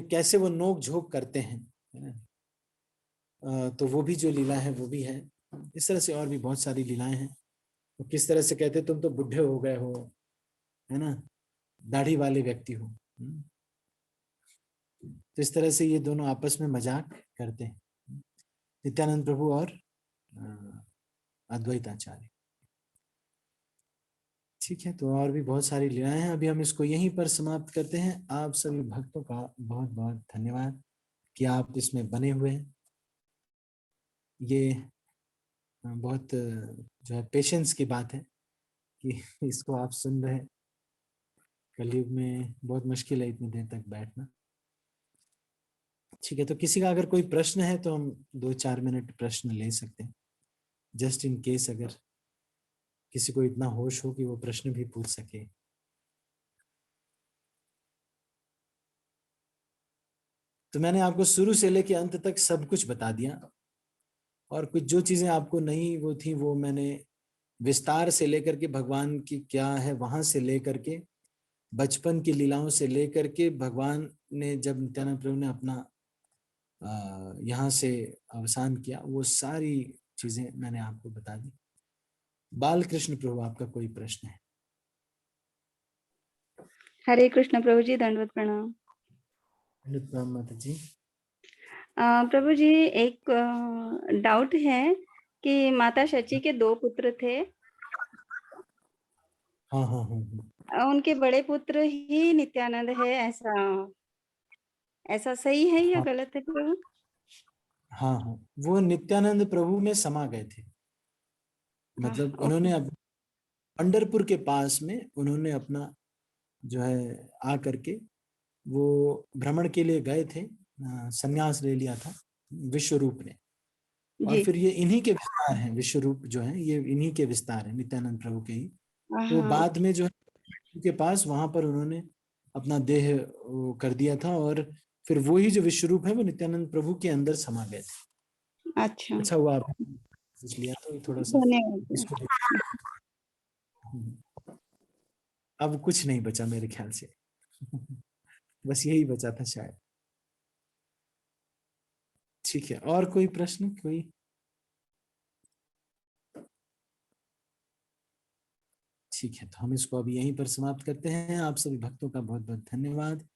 कैसे वो नोक झोंक करते हैं, तो वो भी जो लीला है वो भी है। इस तरह से और भी बहुत सारी लीलाएं हैं। तो किस तरह से कहते तुम तो बुढ़े हो गए हो, है ना, दाढ़ी वाले व्यक्ति हो। तो इस तरह से ये दोनों आपस में मजाक करते हैं, नित्यानंद प्रभु और अद्वैताचार्य। ठीक है, तो और भी बहुत सारी लीलाएं हैं। अभी हम इसको यहीं पर समाप्त करते हैं। आप सभी भक्तों का बहुत बहुत धन्यवाद कि आप इसमें बने हुए हैं। ये बहुत जो है पेशेंस की बात है कि इसको आप सुन रहे हैं। कलयुग में बहुत मुश्किल है इतनी देर तक बैठना। ठीक है, तो किसी का अगर कोई प्रश्न है तो हम 2-4 मिनट प्रश्न ले सकते हैं, जस्ट इन केस अगर किसी को इतना होश हो कि वो प्रश्न भी पूछ सके। तो मैंने आपको शुरू से लेकर अंत तक सब कुछ बता दिया, और कुछ जो चीजें आपको नहीं वो थी वो मैंने विस्तार से लेकर के, भगवान की क्या है वहां से लेकर के बचपन की लीलाओं से लेकर के भगवान ने जब नित्यानंद प्रभु ने अपना यहाँ से अवसान किया, वो सारी चीजें मैंने आपको बता दी। बाल कृष्ण प्रभु, आपका कोई प्रश्न है? हरे कृष्ण प्रभु जी, दंडवत प्रणाम। अनुपम माता जी। प्रभु जी, एक डाउट है कि माता शची के 2 पुत्र थे। हाँ हाँ हाँ। उनके बड़े पुत्र ही नित्यानंद है, ऐसा सही है या हाँ गलत है प्रभु? हाँ हाँ, वो नित्यानंद प्रभु में समा गए थे। मतलब उन्होंने अब पंढरपुर के पास में उन्होंने अपना जो है आ करके वो भ्रमण के लिए गए थे, संन्यास ले लिया था विश्वरूप ने। और जी। फिर ये इन्हीं के विस्तार हैं, विश्वरूप जो है ये इन्हीं के विस्तार हैं, नित्यानंद प्रभु के ही। तो हाँ। बाद में जो है के पास वहां पर उन्होंने अपना देह वो कर दिया था, और फिर वो ही जो विश्वरूप है वो नित्यानंद प्रभु के अंदर समा गए थे। अच्छा, अच्छा हुआ आपने पूछ लिया, तो थोड़ा सा धन्यवाद। इसको अब कुछ नहीं बचा मेरे ख्याल से। बस यही बचा था शायद। ठीक है, और कोई प्रश्न? कोई? ठीक है, तो हम इसको अभी यहीं पर समाप्त करते हैं। आप सभी भक्तों का बहुत बहुत धन्यवाद।